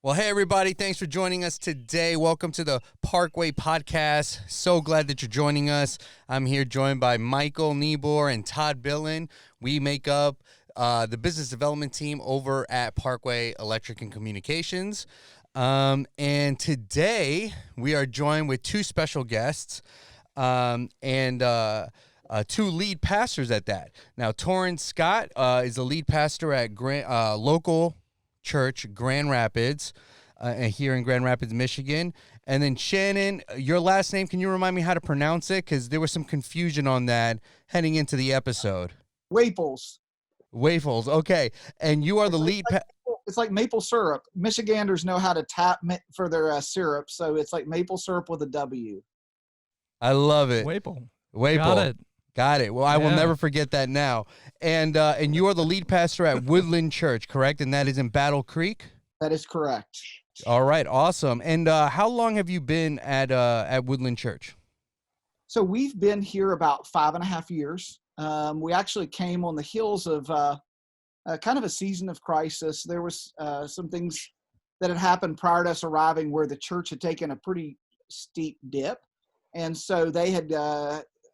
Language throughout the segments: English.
Well, hey, everybody. Thanks for joining us today. Welcome to the Parkway podcast. So glad that you're joining us. I'm here joined by Michael Niebuhr and Todd Billen. We make up the business development team over at Parkway Electric and Communications. And today we are joined with two special guests and two lead pastors at that. Now, Toran Scott is the lead pastor at local church, Grand Rapids, here in Grand Rapids, Michigan. And then Shannon, your last name, can you remind me how to pronounce it? Because there was some confusion on that heading into the episode. Whaples. Whaples, okay. And you are the lead. It's like maple syrup. Michiganders know how to tap for their syrup, so it's like maple syrup with a W. I love it. Whaples. Got it. Well, I will never forget that now. And you are the lead pastor at Woodland Church, correct? And that is in Battle Creek? That is correct. All right, awesome. And how long have you been at Woodland Church? So we've been here about 5.5 years. We actually came on the heels of kind of a season of crisis. There was some things that had happened prior to us arriving where the church had taken a pretty steep dip. And so they had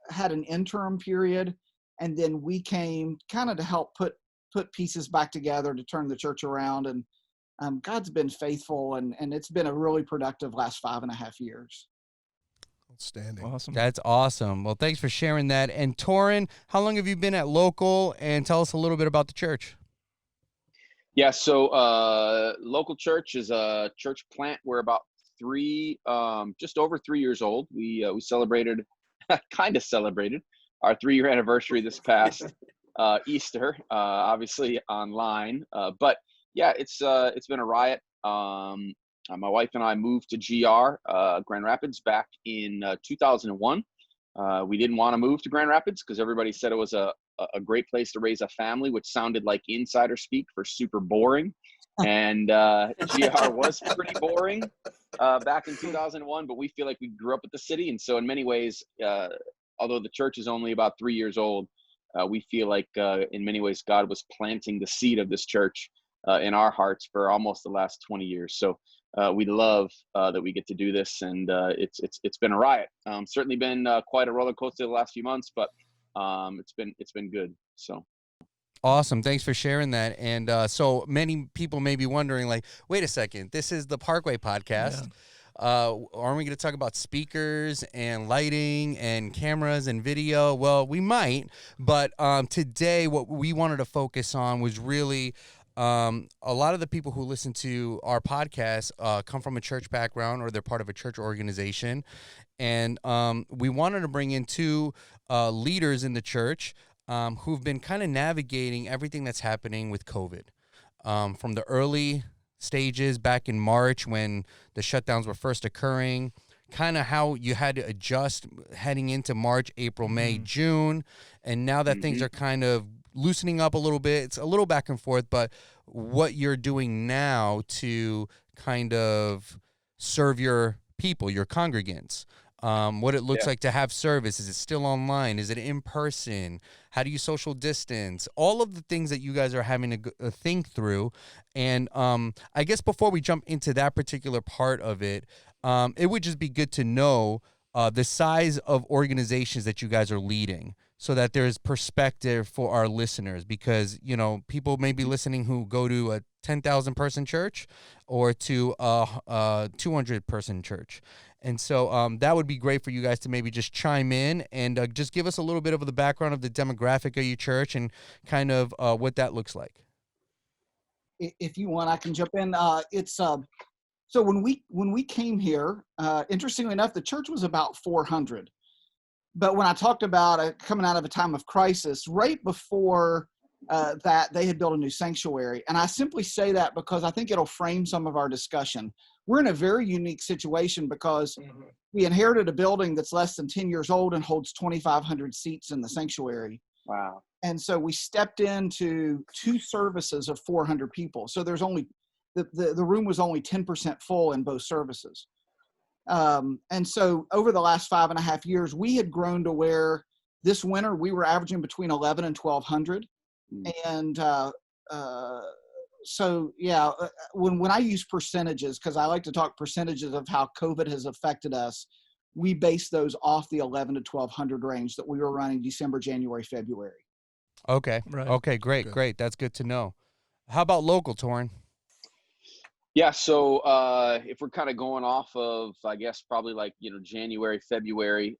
had an interim period, and then we came kind of to help put pieces back together to turn the church around. And God's been faithful, and it's been a really productive last 5.5 years. Outstanding. Awesome. That's awesome. Well, thanks for sharing that. And Toran, how long have you been at local? And tell us a little bit about the church. Yeah, so local church is a church plant. We're about just over 3 years old. We celebrated, kind of celebrated our 3-year anniversary this past Easter, obviously online. But yeah, it's been a riot. My wife and I moved to GR, Grand Rapids, back in 2001. We didn't want to move to Grand Rapids because everybody said it was a great place to raise a family, which sounded like insider speak for super boring. And GR was pretty boring back in 2001, but we feel like we grew up with the city. And so in many ways, although the church is only about 3 years old, we feel like in many ways God was planting the seed of this church in our hearts for almost the last 20 years. So we love that we get to do this, and it's been a riot. Certainly been quite a roller coaster the last few months, but it's been good. So. Awesome. Thanks for sharing that. And so many people may be wondering, like, wait a second, this is the Parkway podcast. Aren't we going to talk about speakers and lighting and cameras and video? Well, we might, but today what we wanted to focus on was really a lot of the people who listen to our podcast come from a church background, or they're part of a church organization. And we wanted to bring in two leaders in the church who've been kind of navigating everything that's happening with COVID. From the early stages back in March when the shutdowns were first occurring, kind of how you had to adjust heading into March, April, May, June. And now that things are kind of loosening up a little bit, it's a little back and forth, but what you're doing now to kind of serve your people, your congregants, what it looks like to have service. Is it still online? Is it in person? How do you social distance? All of the things that you guys are having to think through. And I guess before we jump into that particular part of it, it would just be good to know the size of organizations that you guys are leading, so that there's perspective for our listeners, because, you know, people may be listening who go to a 10,000 person church or to a 200 person church. And so that would be great for you guys to maybe just chime in and just give us a little bit of the background of the demographic of your church and kind of what that looks like. If you want, I can jump in. So when we came here, interestingly enough, the church was about 400. But when I talked about coming out of a time of crisis, right before that, they had built a new sanctuary. And I simply say that because I think it'll frame some of our discussion. We're in a very unique situation because we inherited a building that's less than 10 years old and holds 2,500 seats in the sanctuary. Wow. And so we stepped into 2 services of 400 people. So there's only, the room was only 10% full in both services. And so over the last 5.5 years, we had grown to where this winter we were averaging between 11 and 1,200. And so yeah, when I use percentages, because I like to talk percentages of how COVID has affected us, we base those off the 11 to 1200 range that we were running December, January, February. Okay. Right. Okay. Great. Good. Great. That's good to know. How about local, Toran? Yeah, so if we're kind of going off of, I guess probably like January, February,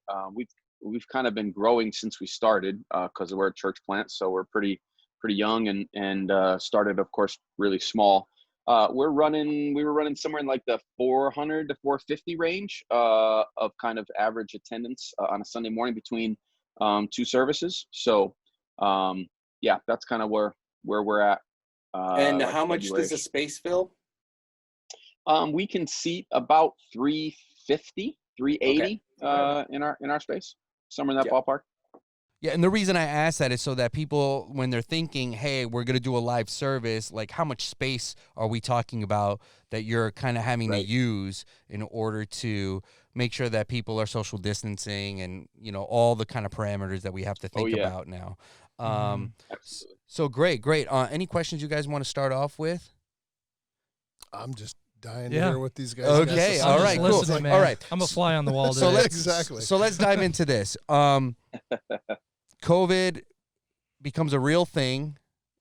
we've kind of been growing since we started because we're a church plant, so we're pretty young and started, of course, really small. We were running somewhere in like the 400 to 450 range of kind of average attendance on a Sunday morning between two services. So yeah, that's kind of where we're at. And like how much does February-ish. the space fill? We can seat about 350, 380 in our space, somewhere in that ballpark. Yeah, and the reason I ask that is so that people, when they're thinking, hey, we're going to do a live service, like how much space are we talking about that you're kind of having to use in order to make sure that people are social distancing and, all the kind of parameters that we have to think about now. So great. Any questions you guys want to start off with? I'm just dying to hear what these guys Okay, all right, cool. Man. All right. I'm a fly on the wall today. So let's dive into this. COVID becomes a real thing,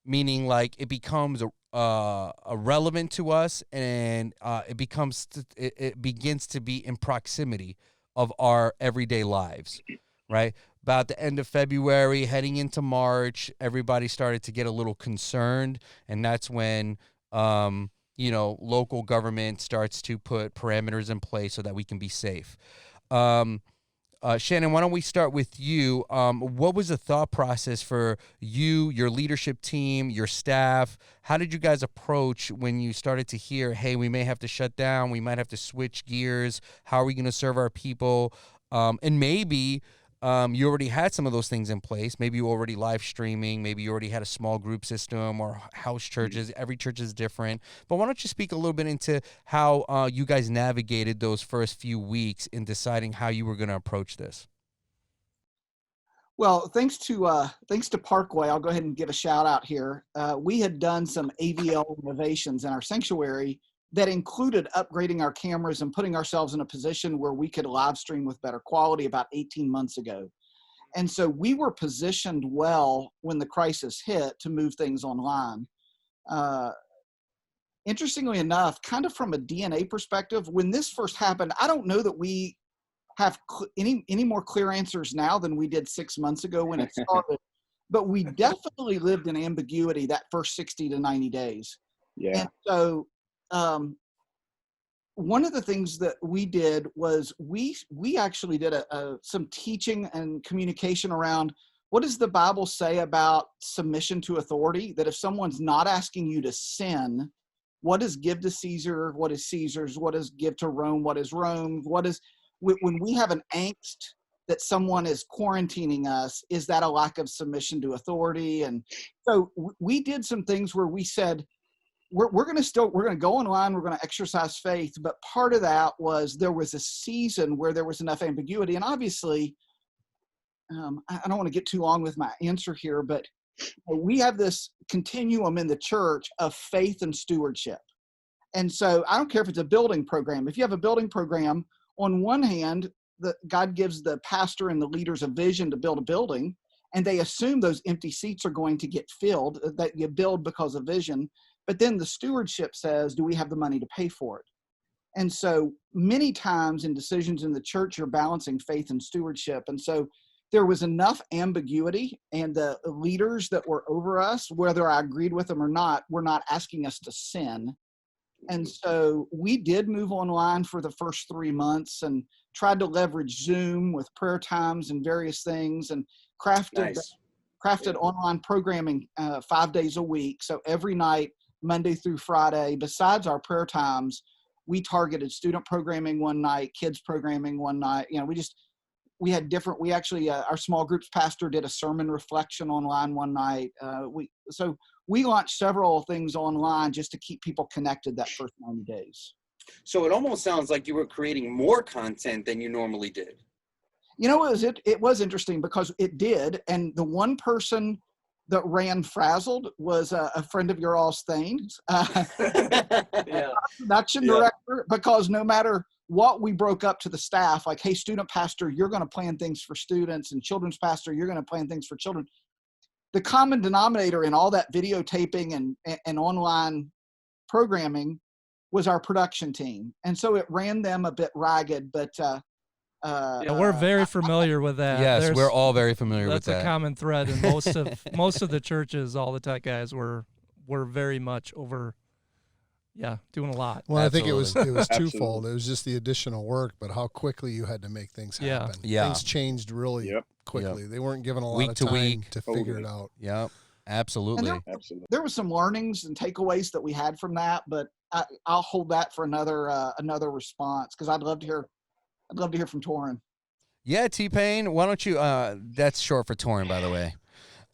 meaning like it becomes relevant to us, and it begins to be in proximity of our everyday lives, right? About the end of February, heading into March, everybody started to get a little concerned, and that's when local government starts to put parameters in place so that we can be safe. Shannon, why don't we start with you? What was the thought process for you, your leadership team, your staff? How did you guys approach when you started to hear, hey, we may have to shut down, we might have to switch gears, how are we going to serve our people? And maybe you already had some of those things in place. Maybe you already live streaming. Maybe you already had a small group system or house churches. Every church is different. But why don't you speak a little bit into how you guys navigated those first few weeks in deciding how you were going to approach this? Well, thanks to Parkway, I'll go ahead and give a shout out here. We had done some AVL innovations in our sanctuary that included upgrading our cameras and putting ourselves in a position where we could live stream with better quality about 18 months ago. And so we were positioned well when the crisis hit to move things online. Interestingly enough, kind of from a DNA perspective, when this first happened, I don't know that we have any more clear answers now than we did 6 months ago when it started, but we definitely lived in ambiguity that first 60 to 90 days. Yeah. And so one of the things that we did was we actually did some teaching and communication around what does the Bible say about submission to authority, that if someone's not asking you to sin, what is give to Caesar, what is Caesar's, what is give to Rome, what is Rome, what is, when we have an angst that someone is quarantining us, is that a lack of submission to authority? And so we did some things where we said, we're going to go online, we're going to exercise faith. But part of that was there was a season where there was enough ambiguity. And obviously, I don't want to get too long with my answer here, but we have this continuum in the church of faith and stewardship. And so I don't care if it's a building program. If you have a building program, on one hand, God gives the pastor and the leaders a vision to build a building, and they assume those empty seats are going to get filled, that you build because of vision. But then the stewardship says, do we have the money to pay for it? And so many times in decisions in the church, you're balancing faith and stewardship. And so there was enough ambiguity, and the leaders that were over us, whether I agreed with them or not, were not asking us to sin. And so we did move online for the first 3 months and tried to leverage Zoom with prayer times and various things, and crafted online programming 5 days a week. So every night, Monday through Friday, besides our prayer times, we targeted student programming one night, kids programming one night. We had different, our small groups pastor did a sermon reflection online one night. We launched several things online just to keep people connected that first 90 days. So it almost sounds like you were creating more content than you normally did. It was interesting because it did. And the one person that ran Frazzled was a friend of your all's Thane's, production director, because no matter what we broke up to the staff, like, hey, student pastor, you're going to plan things for students, and children's pastor, you're going to plan things for children. The common denominator in all that videotaping and online programming was our production team. And so it ran them a bit ragged, but we're very familiar with that. Yes, we're all very familiar with that. That's a common thread in most of the churches. All the tech guys were very much over, doing a lot. Well, Absolutely. I think it was twofold. It was just the additional work, but how quickly you had to make things happen. Yeah. Things changed really quickly. They weren't given a lot Week of to time week. to figure it out. Yep. Absolutely. There were some learnings and takeaways that we had from that, but I'll hold that for another response, because I'd love to hear from Toran. Yeah, T-Pain, why don't you, that's short for Toran, by the way.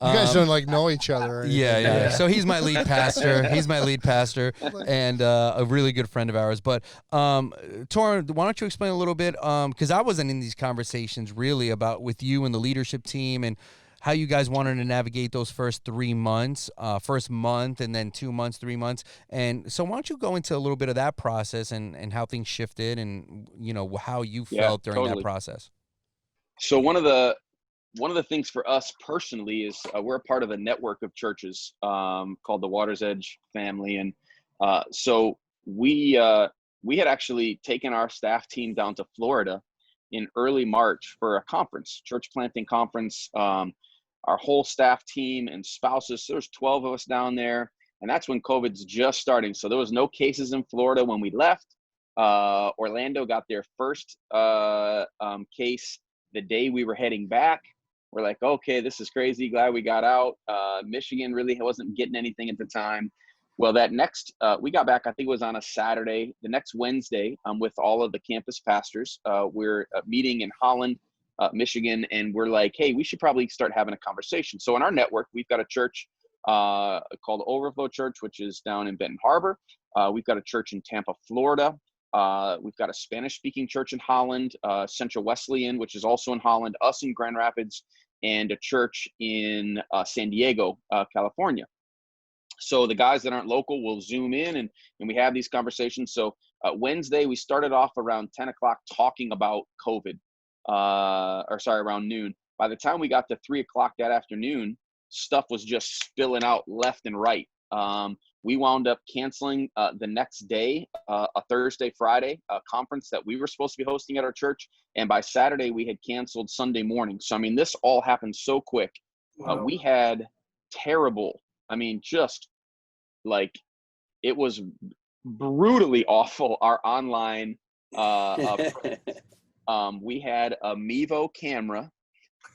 You guys don't know each other or anything. Yeah. So he's my lead pastor. And a really good friend of ours. But Toran, why don't you explain a little bit? Because I wasn't in these conversations really about with you and the leadership team and how you guys wanted to navigate those first 3 months, first month, and then 2 months, 3 months. And so why don't you go into a little bit of that process and how things shifted and, how you felt during that process? So one of the things for us personally is we're a part of a network of churches called the Water's Edge family. And so we had actually taken our staff team down to Florida in early March for a conference, church planting conference. Our whole staff team and spouses, there's 12 of us down there. And that's when COVID's just starting. So there was no cases in Florida when we left. Orlando got their first case the day we were heading back. We're like, okay, this is crazy. Glad we got out. Michigan really wasn't getting anything at the time. Well, that next, we got back, I think it was on a Saturday. The next Wednesday, with all of the campus pastors, we're meeting in Holland, Michigan, and we're like, hey, we should probably start having a conversation. So in our network, we've got a church called Overflow Church, which is down in Benton Harbor. We've got a church in Tampa, Florida. We've got a Spanish-speaking church in Holland, Central Wesleyan, which is also in Holland, us in Grand Rapids, and a church in San Diego, California. So the guys that aren't local will Zoom in and we have these conversations. So Wednesday, we started off around 10 o'clock talking about COVID, around noon. By the time we got to 3 o'clock that afternoon, stuff was just spilling out left and right. We wound up canceling the next day, a Thursday, Friday conference that we were supposed to be hosting at our church. And by Saturday, we had canceled Sunday morning. So, this all happened so quick. Wow. We had terrible, just like it was brutally awful. Our online, we had a Mevo camera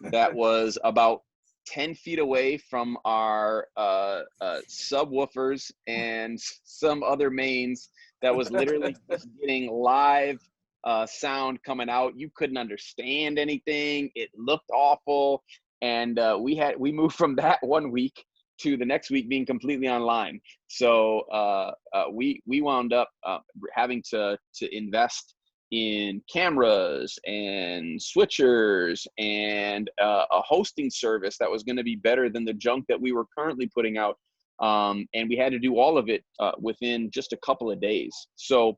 that was about 10 feet away from our subwoofers and some other mains that was literally just getting live sound coming out. You couldn't understand anything. It looked awful. And we moved from that 1 week to the next week being completely online. So we wound up having to invest in cameras and switchers and a hosting service that was going to be better than the junk that we were currently putting out. And we had to do all of it within just a couple of days. So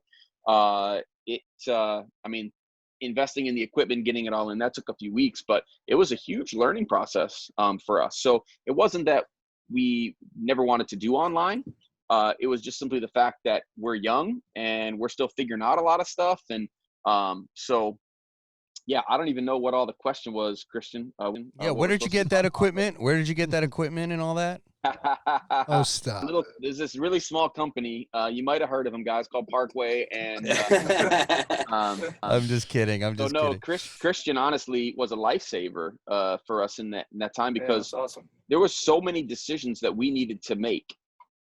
investing in the equipment, getting it all in, that took a few weeks, but it was a huge learning process for us. So it wasn't that we never wanted to do online. It was just simply the fact that we're young and we're still figuring out a lot of stuff. And so, yeah, I don't even know what all the question was, Christian. Where did you get that equipment? Where did you get that equipment and all that? Oh, stop. There's this really small company. You might have heard of them, guys, called Parkway. And I'm just kidding. Kidding. Christian honestly was a lifesaver for us in that time, because awesome. There was so many decisions that we needed to make.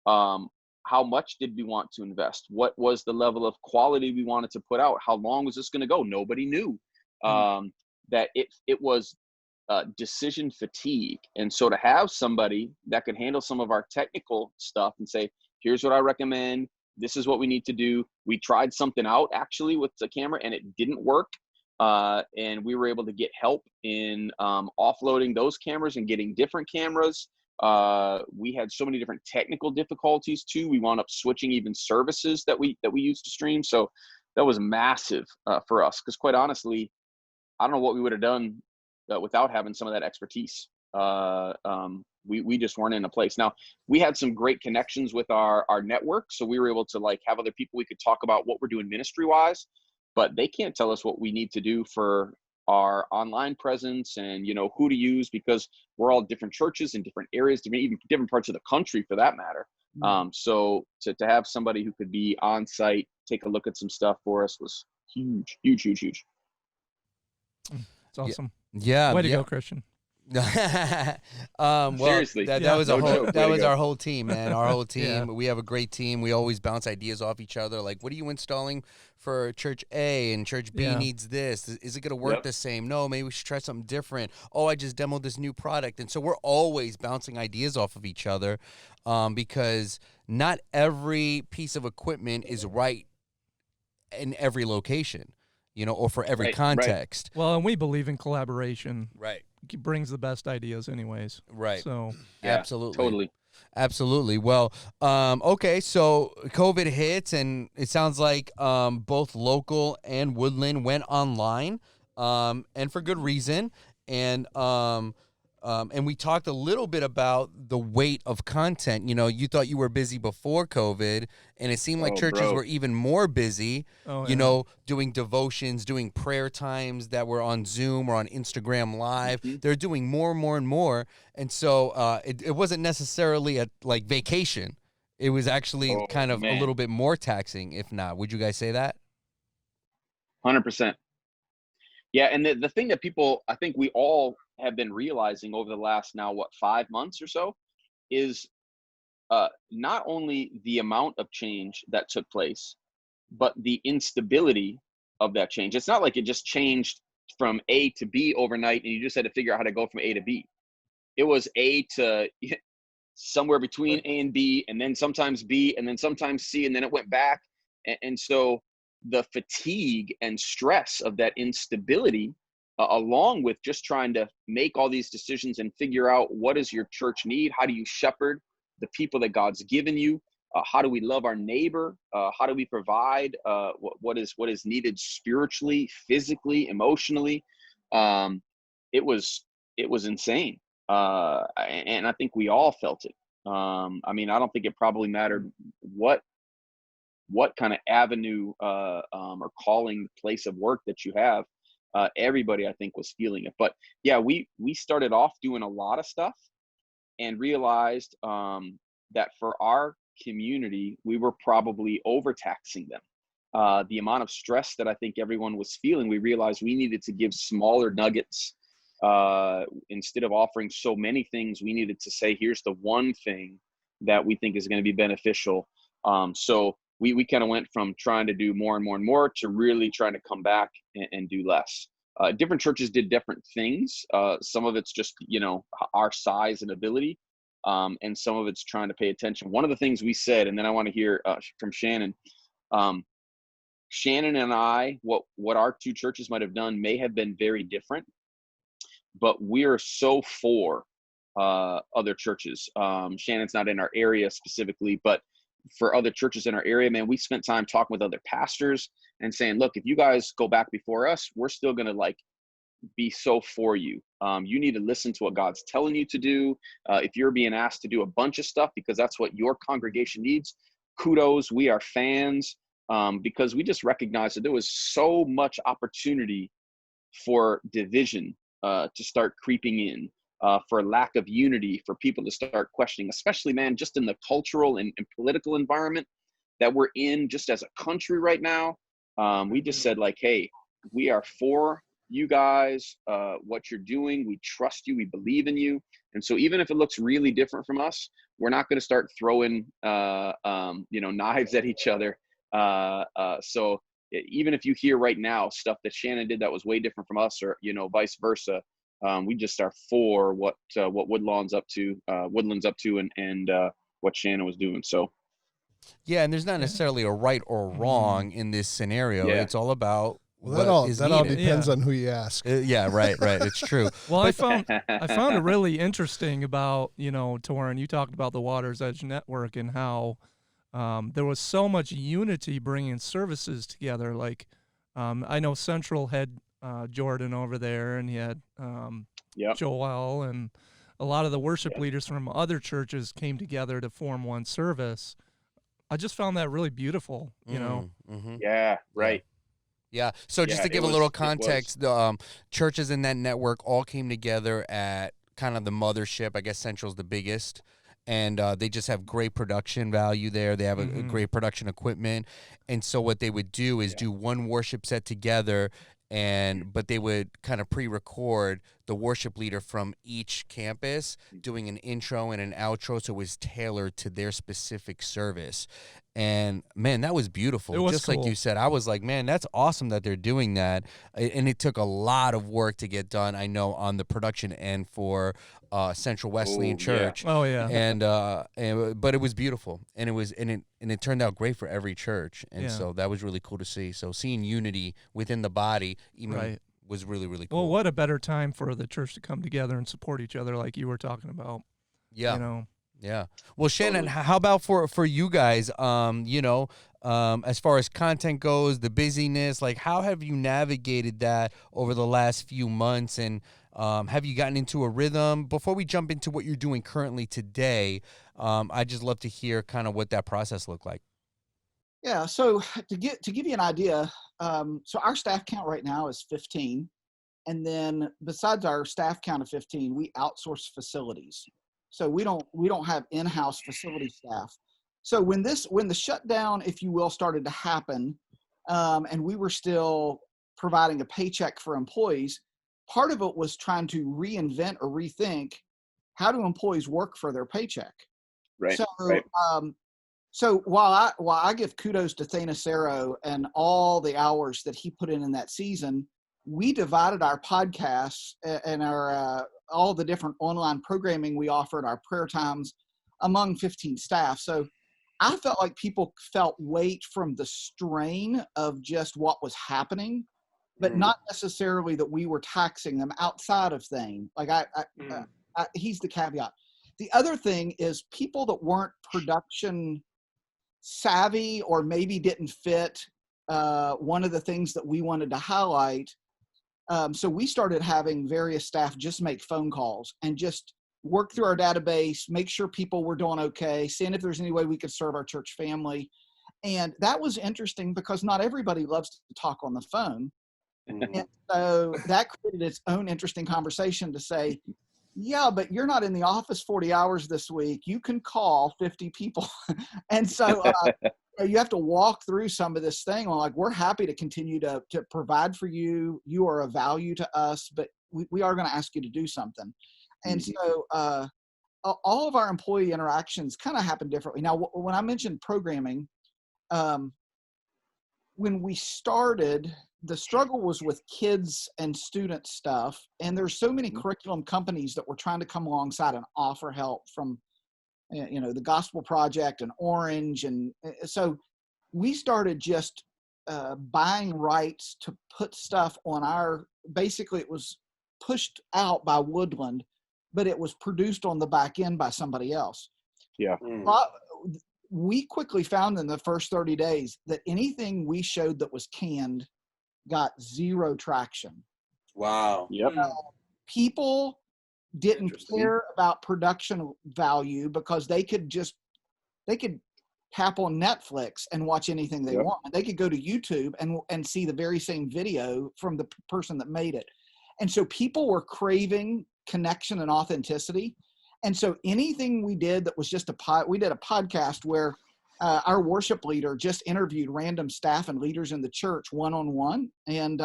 How much did we want to invest? What was the level of quality we wanted to put out? How long was this going to go? Nobody knew. That it was decision fatigue. And so to have somebody that could handle some of our technical stuff and say, here's what I recommend. This is what we need to do. We tried something out actually with the camera and it didn't work. And we were able to get help in offloading those cameras and getting different cameras. We had so many different technical difficulties too. We wound up switching even services that we used to stream. So that was massive for us, because quite honestly, I don't know what we would have done without having some of that expertise. We just weren't in a place. Now, we had some great connections with our network, so we were able to like have other people we could talk about what we're doing ministry wise, but they can't tell us what we need to do for our online presence and, you know, who to use, because we're all different churches in different areas, even different parts of the country for that matter. So to have somebody who could be on site, take a look at some stuff for us was huge. It's awesome. Yeah. Way to go, Christian. Well, Seriously, that was no a whole, joke. that Way to was go. our whole team, man. Our whole team. Yeah. We have a great team. We always bounce ideas off each other. Like, what are you installing for Church A, and Church B Yeah. needs this? Is it going to work the same? No, maybe we should try something different. Oh, I just demoed this new product. And so we're always bouncing ideas off of each other, because not every piece of equipment is right in every location, you know, or for every Right. context. Well, and we believe in collaboration. Right. It brings the best ideas anyways. Right. So Yeah, Absolutely. totally. Absolutely. Well, okay, so COVID hits, and it sounds like both Local and Woodland went online, and for good reason. And we talked a little bit about the weight of content. You know, you thought you were busy before COVID, and it seemed like Oh, churches bro. were even more busy, Oh, you yeah. know, doing devotions, doing prayer times that were on Zoom or on Instagram Live. Mhm. They're doing more and more and more. And so it wasn't necessarily a like vacation. It was actually Oh, kind of a man. little bit more taxing, if not. Would you guys say that? 100%. Yeah, and the thing that people, I think we all have been realizing over the last now, 5 months or so, is not only the amount of change that took place, but the instability of that change. It's not like it just changed from A to B overnight and you just had to figure out how to go from A to B. It was A to somewhere between A and B, and then sometimes B, and then sometimes C, and then it went back. And so the fatigue and stress of that instability, along with just trying to make all these decisions and figure out what does your church need? How do you shepherd the people that God's given you? How do we love our neighbor? How do we provide what is needed spiritually, physically, emotionally? It was insane, and I think we all felt it. I mean, I don't think it probably mattered what kind of avenue or calling place of work that you have. Everybody, I think, was feeling it. But yeah, we started off doing a lot of stuff and realized that for our community, we were probably overtaxing them. The amount of stress that I think everyone was feeling, we realized we needed to give smaller nuggets. Instead of offering so many things, we needed to say, here's the one thing that we think is going to be beneficial. So we kind of went from trying to do more and more and more to really trying to come back and do less. Different churches did different things. Some of it's just, you know, our size and ability. And some of it's trying to pay attention. One of the things we said, and then I want to hear from Shannon. Shannon and I, what our two churches might have done may have been very different, but we're so for other churches. Shannon's not in our area specifically, but for other churches in our area, man, we spent time talking with other pastors and saying, look, if you guys go back before us, we're still going to like be so for you. You need to listen to what God's telling you to do. If you're being asked to do a bunch of stuff because that's what your congregation needs, kudos, we are fans, because we just recognized that there was so much opportunity for division to start creeping in, for lack of unity, for people to start questioning, especially, man, just in the cultural and political environment that we're in just as a country right now. We just said like, hey, we are for you guys, what you're doing. We trust you. We believe in you. And so even if it looks really different from us, we're not going to start throwing, knives at each other. So even if you hear right now stuff that Shannon did that was way different from us, or, you know, vice versa, we just are for what Woodland's up to, and what Shannon was doing. So. Yeah, and there's not necessarily a right or wrong in this scenario. Yeah. It's all about Well, that all needed. depends on who you ask. Yeah, right. It's true. Well, I found it really interesting about, Toran, you talked about the Water's Edge Network and how there was so much unity bringing services together. Like, I know Central had Jordan over there, and he had Joel, and a lot of the worship leaders from other churches came together to form one service. I just found that really beautiful, Mm-hmm. Yeah, right. Yeah. So just to give a little context, the churches in that network all came together at kind of the mothership. I guess Central's the biggest. And they just have great production value there. They have a great production equipment. And so what they would do is do one worship set together, but they would kind of pre-record the worship leader from each campus doing an intro and an outro, so it was tailored to their specific service. And man, that was beautiful. It was just cool. like you said, I was like, man, that's awesome that they're doing that. And it took a lot of work to get done, I know, on the production end for Central Wesleyan Church. Oh yeah. But it was beautiful, and it turned out great for every church, and so that was really cool to see. So seeing unity within the body, was really, really cool. Well, what a better time for the church to come together and support each other, like you were talking about. Yeah. Yeah. Well, Shannon, how about for you guys? As far as content goes, the busyness, like how have you navigated that over the last few months, and have you gotten into a rhythm? Before we jump into what you're doing currently today, I'd just love to hear kind of what that process looked like. Yeah. So to give you an idea, so our staff count right now is 15. And then besides our staff count of 15, we outsource facilities. So we don't have in-house facility staff. So when the shutdown, if you will, started to happen, and we were still providing a paycheck for employees, part of it was trying to reinvent or rethink how do employees work for their paycheck. Right. So, right. So while I give kudos to Thanasero and all the hours that he put in that season, we divided our podcasts and our all the different online programming we offered, our prayer times, among 15 staff. So I felt like people felt weight from the strain of just what was happening, but not necessarily that we were taxing them outside of things. Like he's the caveat. The other thing is people that weren't production savvy or maybe didn't fit one of the things that we wanted to highlight. So we started having various staff just make phone calls and just work through our database, make sure people were doing okay, seeing if there's any way we could serve our church family. And that was interesting because not everybody loves to talk on the phone. And so that created its own interesting conversation to say, yeah, but you're not in the office 40 hours this week. You can call 50 people. And so you have to walk through some of this thing on like, we're happy to continue to provide for you. You are a value to us, but we are going to ask you to do something. And so all of our employee interactions kind of happen differently. Now, when I mentioned programming, when we started, the struggle was with kids and student stuff. And there's so many curriculum companies that were trying to come alongside and offer help from, the Gospel Project and Orange. And so we started just buying rights to put stuff on basically it was pushed out by Woodland, but it was produced on the back end by somebody else. Yeah. We quickly found in the first 30 days that anything we showed that was canned got zero traction. Wow. Yep. People didn't care about production value because they could tap on Netflix and watch anything they want. They could go to YouTube and see the very same video from the person that made it. And so people were craving connection and authenticity. And so anything we did that was just we did a podcast where our worship leader just interviewed random staff and leaders in the church one-on-one. And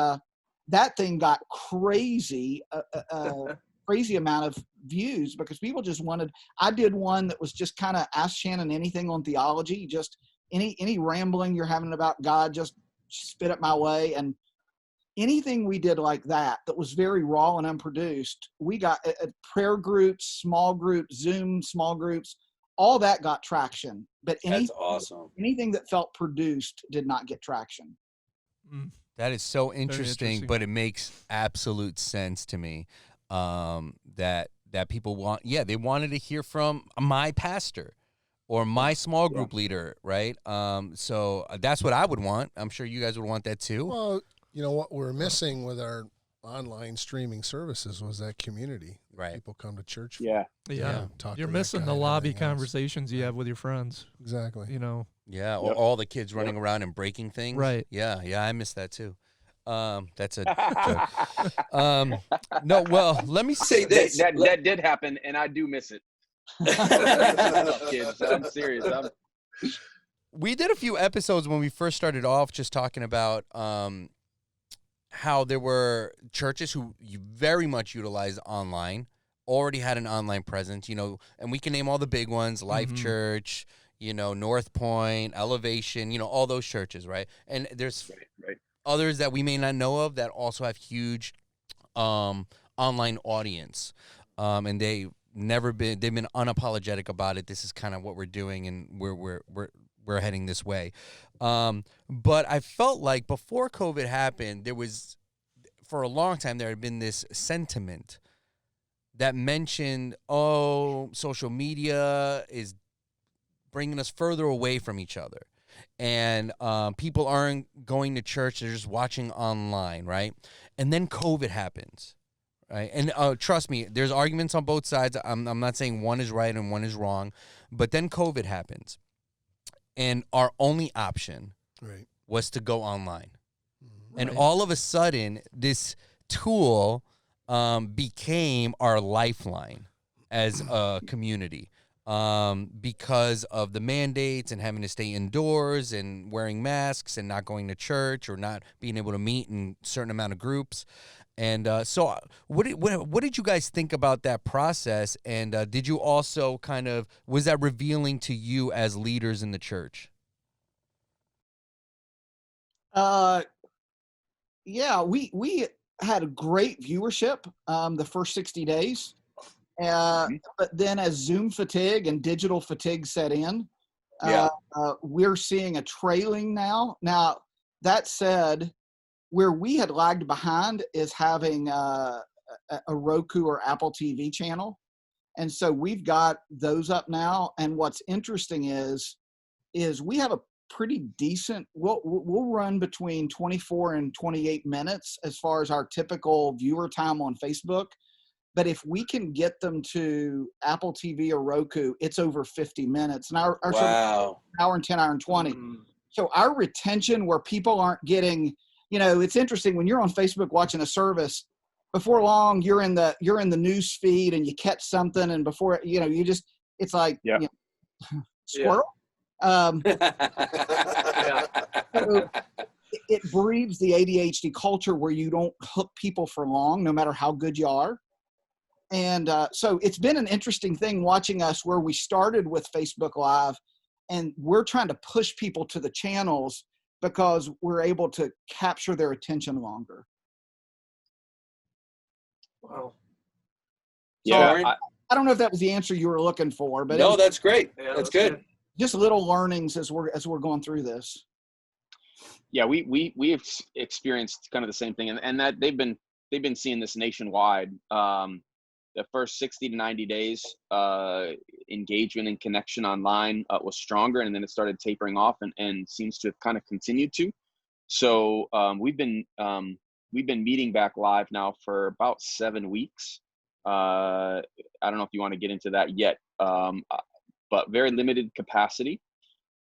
that thing got crazy amount of views because people just I did one that was just kind of ask Shannon anything on theology, just any rambling you're having about God, just spit it my way. And anything we did like that was very raw and unproduced, we got prayer groups, small groups, Zoom small groups, all that got traction. But that's awesome. Anything that felt produced did not get traction. That is so Very interesting, but it makes absolute sense to me. That people want, they wanted to hear from my pastor or my small group leader, right? So that's what I would want. I'm sure you guys would want that too. Well, you know what we're missing with our online streaming services was that community. Right. People come to church for. Yeah. Talk You're to that missing guy the and lobby everything else. conversations you have with your friends. Exactly. You know. Yeah, or all the kids running around and breaking things. Right. Yeah, I miss that too. That's a joke. No, well, let me say this. That did happen, and I do miss it. Kids, I'm serious. We did a few episodes when we first started off just talking about how there were churches who very much utilized online, already had an online presence, and we can name all the big ones, Life Church, North Point, Elevation, all those churches, right? And there's others that we may not know of that also have huge online audience. And they've been unapologetic about it. This is kind of what we're doing, and we're heading this way. But I felt like before COVID happened, there was, for a long time, there had been this sentiment that mentioned, social media is bringing us further away from each other. And people aren't going to church, they're just watching online, right? And then COVID happens, right? And trust me, there's arguments on both sides. I'm not saying one is right and one is wrong. But then COVID happens. And our only option was to go online. And all of a sudden, this tool became our lifeline as a community. Because of the mandates and having to stay indoors and wearing masks and not going to church or not being able to meet in a certain amount of groups. And so what did you guys think about that process? And did you also was that revealing to you as leaders in the church? Yeah, we had a great viewership the first 60 days. But then as Zoom fatigue and digital fatigue set in, we're seeing a trailing now. Now, that said, where we had lagged behind is having a Roku or Apple TV channel. And so we've got those up now. And what's interesting is we have a pretty decent, we'll run between 24 and 28 minutes as far as our typical viewer time on Facebook. But if we can get them to Apple TV or Roku, it's over 50 minutes. And our hour and 10, hour and 20. So our retention, where people aren't getting, it's interesting when you're on Facebook watching a service, before long you're in the news feed and you catch something, and before you just, it's like squirrel. So it breeds the ADHD culture where you don't hook people for long, no matter how good you are. And so it's been an interesting thing watching us, where we started with Facebook Live, and we're trying to push people to the channels because we're able to capture their attention longer. Wow. Yeah, so I don't know if that was the answer you were looking for, but no, that's great. That's good. Just little learnings as we're going through this. Yeah, we've experienced kind of the same thing, and that they've been seeing this nationwide. The first 60 to 90 days, engagement and connection online was stronger, and then it started tapering off, and seems to have kind of continued to. So we've been meeting back live now for about 7 weeks. I don't know if you want to get into that yet, but very limited capacity,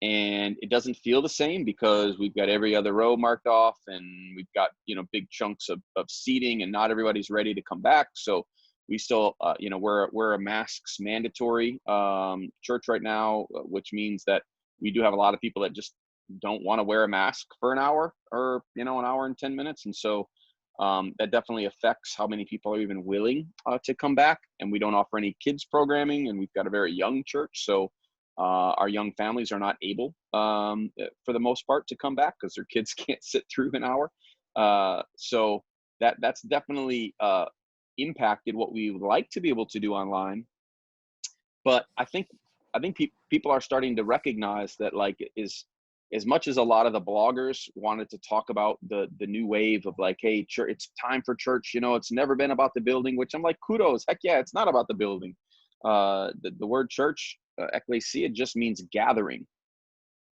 and it doesn't feel the same because we've got every other row marked off, and we've got big chunks of seating, and not everybody's ready to come back. So we still, we're a masks mandatory church right now, which means that we do have a lot of people that just don't want to wear a mask for an hour or, an hour and 10 minutes. And so that definitely affects how many people are even willing to come back. And we don't offer any kids programming, and we've got a very young church. So our young families are not able, for the most part, to come back because their kids can't sit through an hour. So that's definitely impacted what we would like to be able to do online. But I think people are starting to recognize that, like, as much as a lot of the bloggers wanted to talk about the new wave of like, hey, church, it's time for church, it's never been about the building, which I'm like, kudos, heck yeah, it's not about the building. The word church, ecclesia, just means gathering.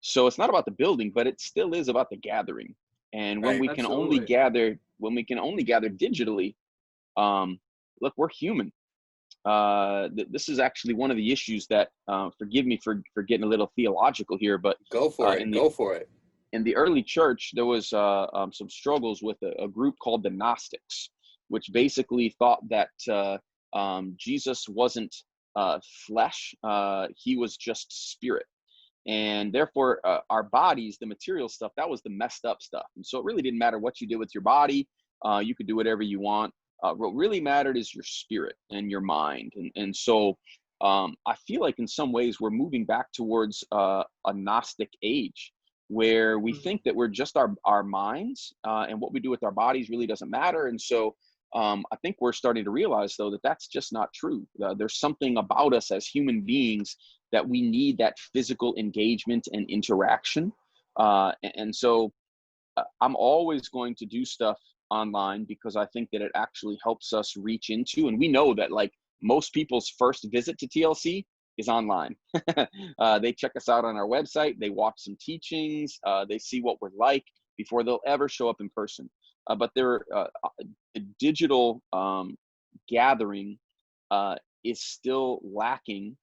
So it's not about the building, but it still is about the gathering. And when we can only gather digitally, look, we're human. This is actually one of the issues that, forgive me for getting a little theological here, but go for it. In the early church, there was some struggles with a group called the Gnostics, which basically thought that Jesus wasn't flesh, he was just spirit. And therefore, our bodies, the material stuff, that was the messed up stuff. And so it really didn't matter what you did with your body. You could do whatever you want. What really mattered is your spirit and your mind. And so I feel like in some ways we're moving back towards a Gnostic age where we think that we're just our minds, and what we do with our bodies really doesn't matter. And so I think we're starting to realize, though, that that's just not true. There's something about us as human beings that we need that physical engagement and interaction. And so I'm always going to do stuff online because I think that it actually helps us reach into, and we know that like most people's first visit to TLC is online. They check us out on our website, they watch some teachings, they see what we're like before they'll ever show up in person. But the digital gathering is still lacking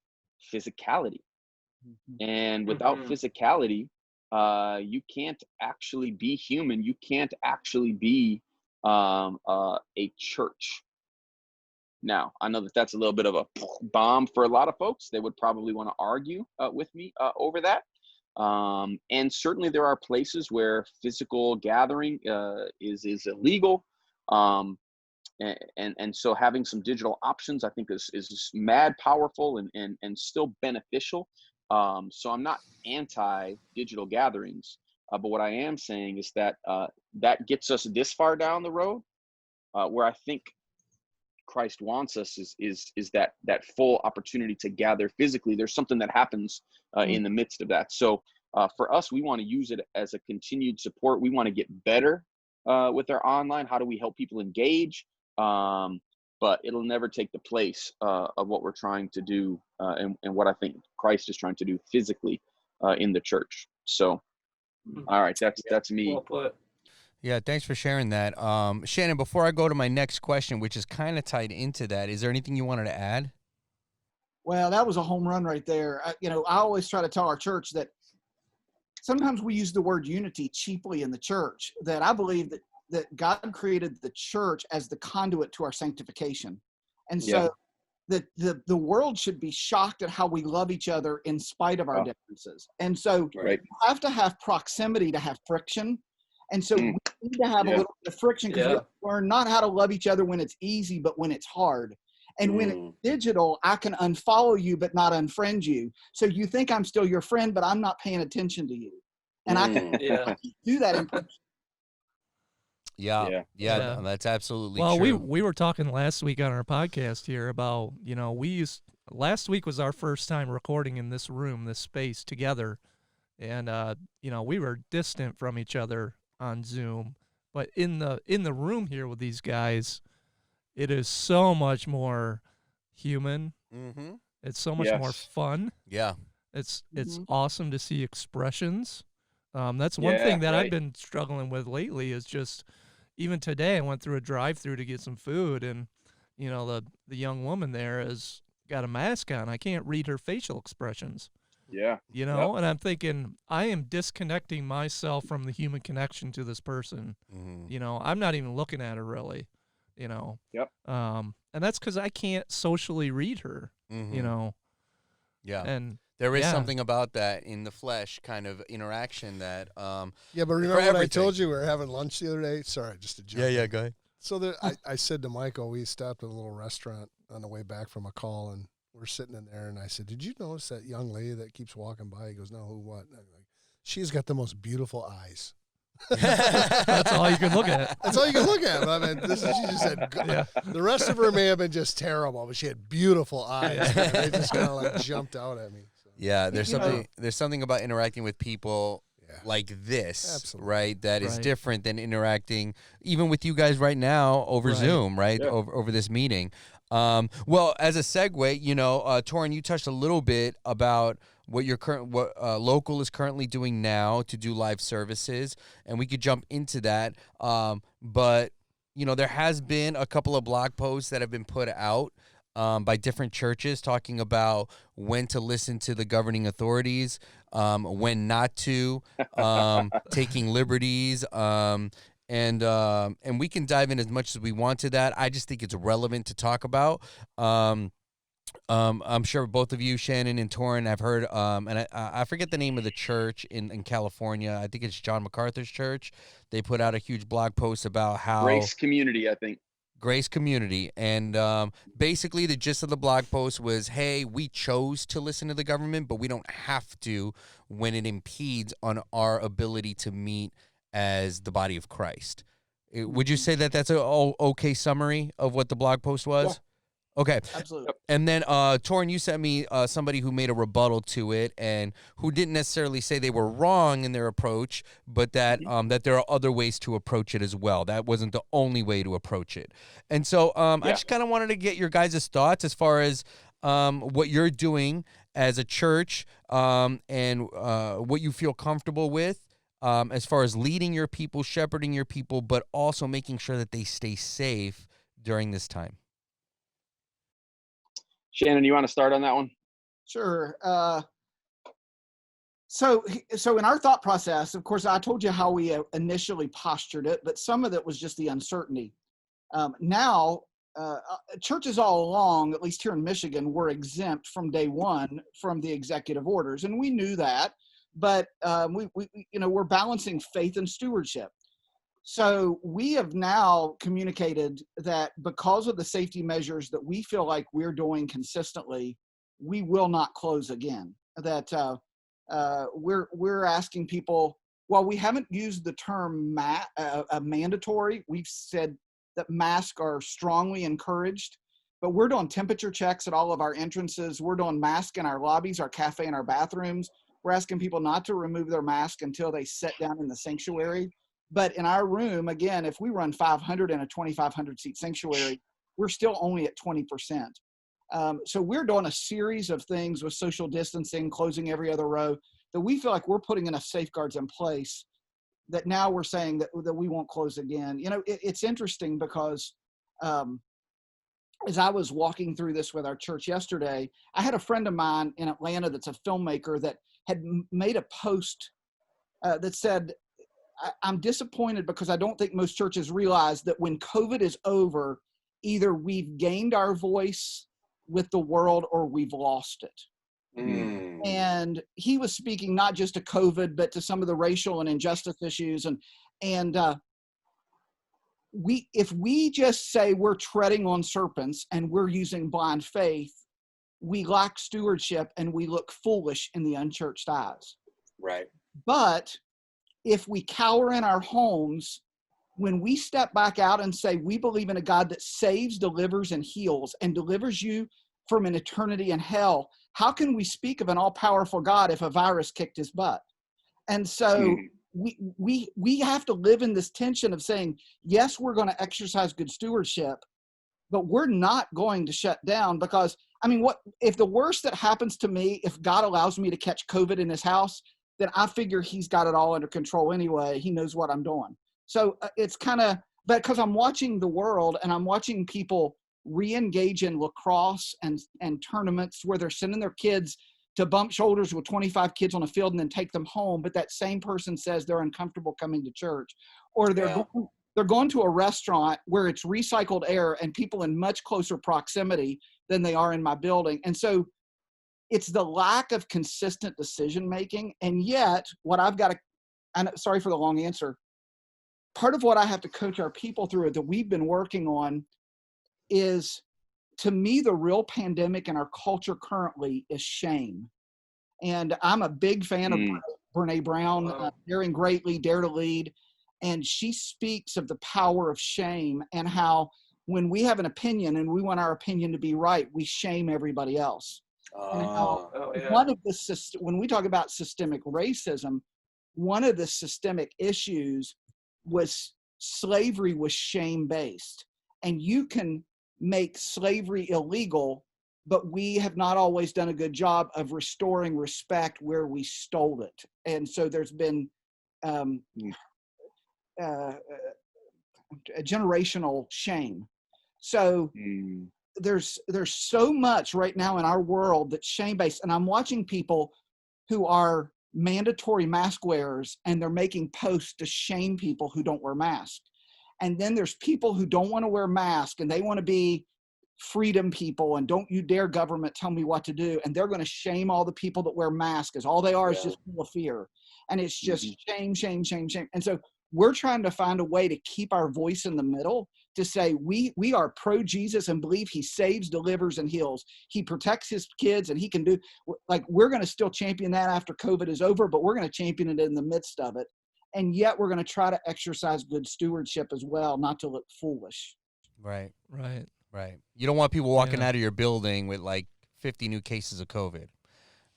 physicality. And without physicality, you can't actually be human. You can't actually be a church. Now, I know that that's a little bit of a bomb for a lot of folks. They would probably want to argue with me over that. And certainly there are places where physical gathering is illegal. And so having some digital options, I think is mad powerful and still beneficial. So I'm not anti-digital gatherings, but what I am saying is that that gets us this far down the road, where I think Christ wants us is that full opportunity to gather physically. There's something that happens in the midst of that. So for us, we want to use it as a continued support. We want to get better with our online. How do we help people engage? But it'll never take the place of what we're trying to do and what I think Christ is trying to do physically in the church. So, all right, that's me. Well put. Yeah, thanks for sharing that. Shannon, before I go to my next question, which is kind of tied into that, is there anything you wanted to add? Well, that was a home run right there. I always try to tell our church that sometimes we use the word unity cheaply in the church, that I believe that God created the church as the conduit to our sanctification. And so the world should be shocked at how we love each other in spite of our differences. And so you have to have proximity to have friction. And so we need to have a little bit of friction because we have to learn not how to love each other when it's easy, but when it's hard. And when it's digital, I can unfollow you, but not unfriend you. So you think I'm still your friend, but I'm not paying attention to you. And I can do that in person. Yeah, that's absolutely true. Well, we were talking last week on our podcast here about, last week was our first time recording in this room, this space together. And, we were distant from each other on Zoom, but in the room here with these guys, it is so much more human. Mm-hmm. It's so much more fun. Yeah. It's awesome to see expressions. That's one thing that I've been struggling with lately is just, even today I went through a drive-through to get some food, and, the young woman there has got a mask on. I can't read her facial expressions. Yeah. And I'm thinking, I am disconnecting myself from the human connection to this person. Mm-hmm. I'm not even looking at her really, And that's because I can't socially read her, Yeah. And there is something about that in the flesh kind of interaction that but remember what I told you? We were having lunch the other day. Sorry, just a joke. Yeah, go ahead. So I said to Michael, we stopped at a little restaurant on the way back from a call, and we're sitting in there, and I said, "Did you notice that young lady that keeps walking by?" He goes, "No, who, what?" And I'm like, "She's got the most beautiful eyes." That's all you can look at. That's all you can look at. I mean, she just said, the rest of her may have been just terrible, but she had beautiful eyes. They just kind of like jumped out at me. So. Yeah, there's something about interacting with people like this, Absolutely. right? That is Right. different than interacting even with you guys right now over Right. Zoom, right? Yeah. Over this meeting. Well, as a segue, Toran, you touched a little bit about what local is currently doing now to do live services, and we could jump into that. But there has been a couple of blog posts that have been put out by different churches talking about when to listen to the governing authorities, when not to, taking liberties, and we can dive in as much as we want to that. I just think it's relevant to talk about. I'm sure both of you, Shannon and Toran, have heard, and I forget the name of the church in California. I think it's John MacArthur's church. They put out a huge blog post about how Grace Community, I think. Grace Community. And basically the gist of the blog post was, hey, we chose to listen to the government, but we don't have to when it impedes on our ability to meet as the body of Christ. Would you say that that's a okay summary of what the blog post was? Yeah. Okay. Absolutely. And then, Toran, you sent me somebody who made a rebuttal to it and who didn't necessarily say they were wrong in their approach, but that that there are other ways to approach it as well. That wasn't the only way to approach it. And so I just kind of wanted to get your guys' thoughts as far as what you're doing as a church and what you feel comfortable with as far as leading your people, shepherding your people, but also making sure that they stay safe during this time. Shannon, you want to start on that one? Sure. So in our thought process, of course, I told you how we initially postured it, but some of it was just the uncertainty. Now, churches all along, at least here in Michigan, were exempt from day one from the executive orders, and we knew that. But we're balancing faith and stewardship. So we have now communicated that because of the safety measures that we feel like we're doing consistently, we will not close again. That we're asking people. While we haven't used the term mandatory, we've said that masks are strongly encouraged. But we're doing temperature checks at all of our entrances. We're doing masks in our lobbies, our cafe, and our bathrooms. We're asking people not to remove their mask until they sit down in the sanctuary. But in our room, again, if we run 500 in a 2,500 seat sanctuary, we're still only at 20%. So we're doing a series of things with social distancing, closing every other row, that we feel like we're putting enough safeguards in place that now we're saying that we won't close again. It's interesting because as I was walking through this with our church yesterday, I had a friend of mine in Atlanta that's a filmmaker that had made a post that said, I'm disappointed because I don't think most churches realize that when COVID is over, either we've gained our voice with the world or we've lost it. And he was speaking not just to COVID, but to some of the racial and injustice issues. And if we just say we're treading on serpents and we're using blind faith, we lack stewardship and we look foolish in the unchurched eyes. Right. But if we cower in our homes, when we step back out and say we believe in a God that saves, delivers, and heals, and delivers you from an eternity in hell, how can we speak of an all-powerful God if a virus kicked his butt? And so we have to live in this tension of saying, yes, we're going to exercise good stewardship, but we're not going to shut down because, what if the worst that happens to me, if God allows me to catch COVID in his house, then I figure he's got it all under control anyway. He knows what I'm doing. So it's kind of, but because I'm watching the world and I'm watching people re-engage in lacrosse and tournaments where they're sending their kids to bump shoulders with 25 kids on a field and then take them home. But that same person says they're uncomfortable coming to church, or they're going to a restaurant where it's recycled air and people in much closer proximity than they are in my building. And so it's the lack of consistent decision-making. And yet what I've got to, and sorry for the long answer, part of what I have to coach our people through that we've been working on is, to me, the real pandemic in our culture currently is shame. And I'm a big fan of Brene Brown, Daring Greatly, Dare to Lead. And she speaks of the power of shame and how when we have an opinion and we want our opinion to be right, we shame everybody else. And how one of the, when we talk about systemic racism, one of the systemic issues was slavery was shame-based. And you can make slavery illegal, but we have not always done a good job of restoring respect where we stole it. And so there's been a generational shame. So there's so much right now in our world that's shame-based. And I'm watching people who are mandatory mask wearers, and they're making posts to shame people who don't wear masks. And then there's people who don't want to wear masks, and they want to be freedom people, and don't you dare government tell me what to do. And they're going to shame all the people that wear masks, because all they are is just full of fear. And it's just shame, shame, shame, shame. And so we're trying to find a way to keep our voice in the middle, to say we are pro-Jesus and believe he saves, delivers, and heals. He protects his kids, and he can do, like, we're going to still champion that after COVID is over, but we're going to champion it in the midst of it. And yet we're going to try to exercise good stewardship as well, not to look foolish. Right. Right. You don't want people walking out of your building with like 50 new cases of COVID.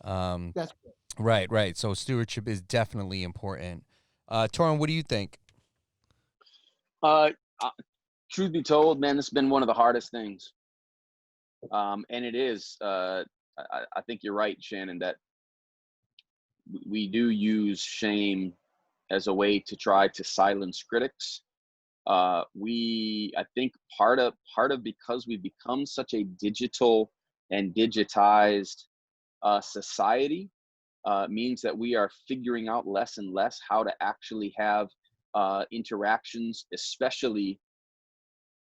That's right. So stewardship is definitely important. Toran, what do you think? Truth be told, man, this has been one of the hardest things. And it is, I think you're right, Shannon, that we do use shame as a way to try to silence critics. I think part of because we've become such a digital and digitized society, means that we are figuring out less and less how to actually have interactions, especially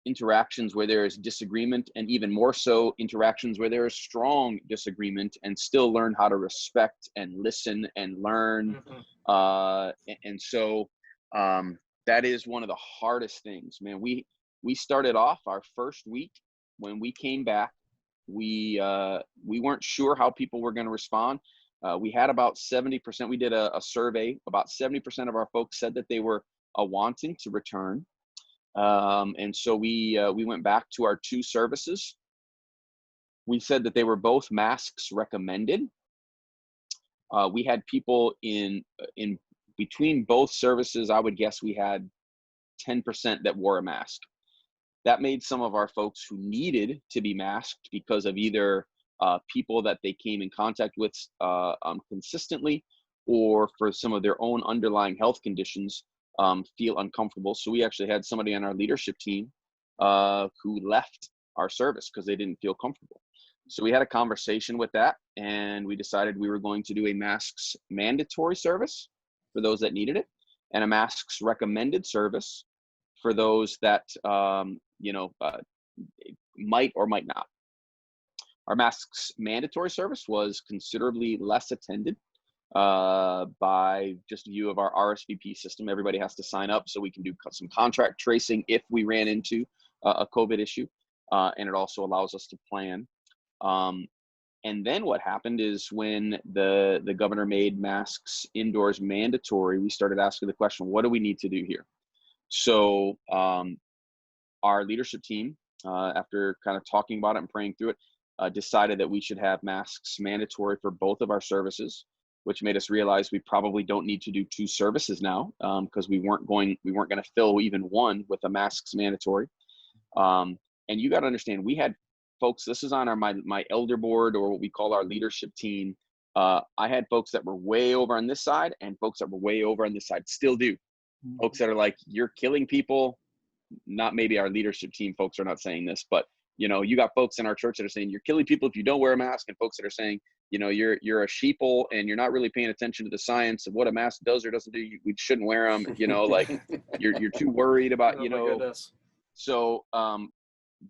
interactions where there is disagreement, and even more so interactions where there is strong disagreement, and still learn how to respect and listen and learn. And so that is one of the hardest things, man. We started off our first week when we came back. We weren't sure how people were going to respond. We had about 70%. We did a survey. About 70% of our folks said that they were wanting to return. And so we went back to our 2 services. We said that they were both masks recommended. We had people in between both services. I would guess we had 10% that wore a mask. That made some of our folks who needed to be masked because of either people that they came in contact with consistently, or for some of their own underlying health conditions, feel uncomfortable. So we actually had somebody on our leadership team who left our service because they didn't feel comfortable. So we had a conversation with that, and we decided we were going to do a masks mandatory service for those that needed it, and a masks recommended service for those that might or might not. Our masks mandatory service was considerably less attended by just view of our RSVP system. Everybody has to sign up so we can do some contract tracing if we ran into a COVID issue, and it also allows us to plan. And then what happened is when the governor made masks indoors mandatory, we started asking the question, what do we need to do here? So our leadership team, after kind of talking about it and praying through it, decided that we should have masks mandatory for both of our services, which made us realize we probably don't need to do 2 services now, because we weren't going to fill even one with a masks mandatory. And you got to understand, we had folks, this is on my elder board, or what we call our leadership team. I had folks that were way over on this side and folks that were way over on this side, still do. Folks that are like, you're killing people. Not maybe our leadership team folks are not saying this, but you got folks in our church that are saying you're killing people if you don't wear a mask, and folks that are saying, you're a sheeple and you're not really paying attention to the science of what a mask does or doesn't do. We shouldn't wear them. Like you're too worried about, Oh, my goodness. So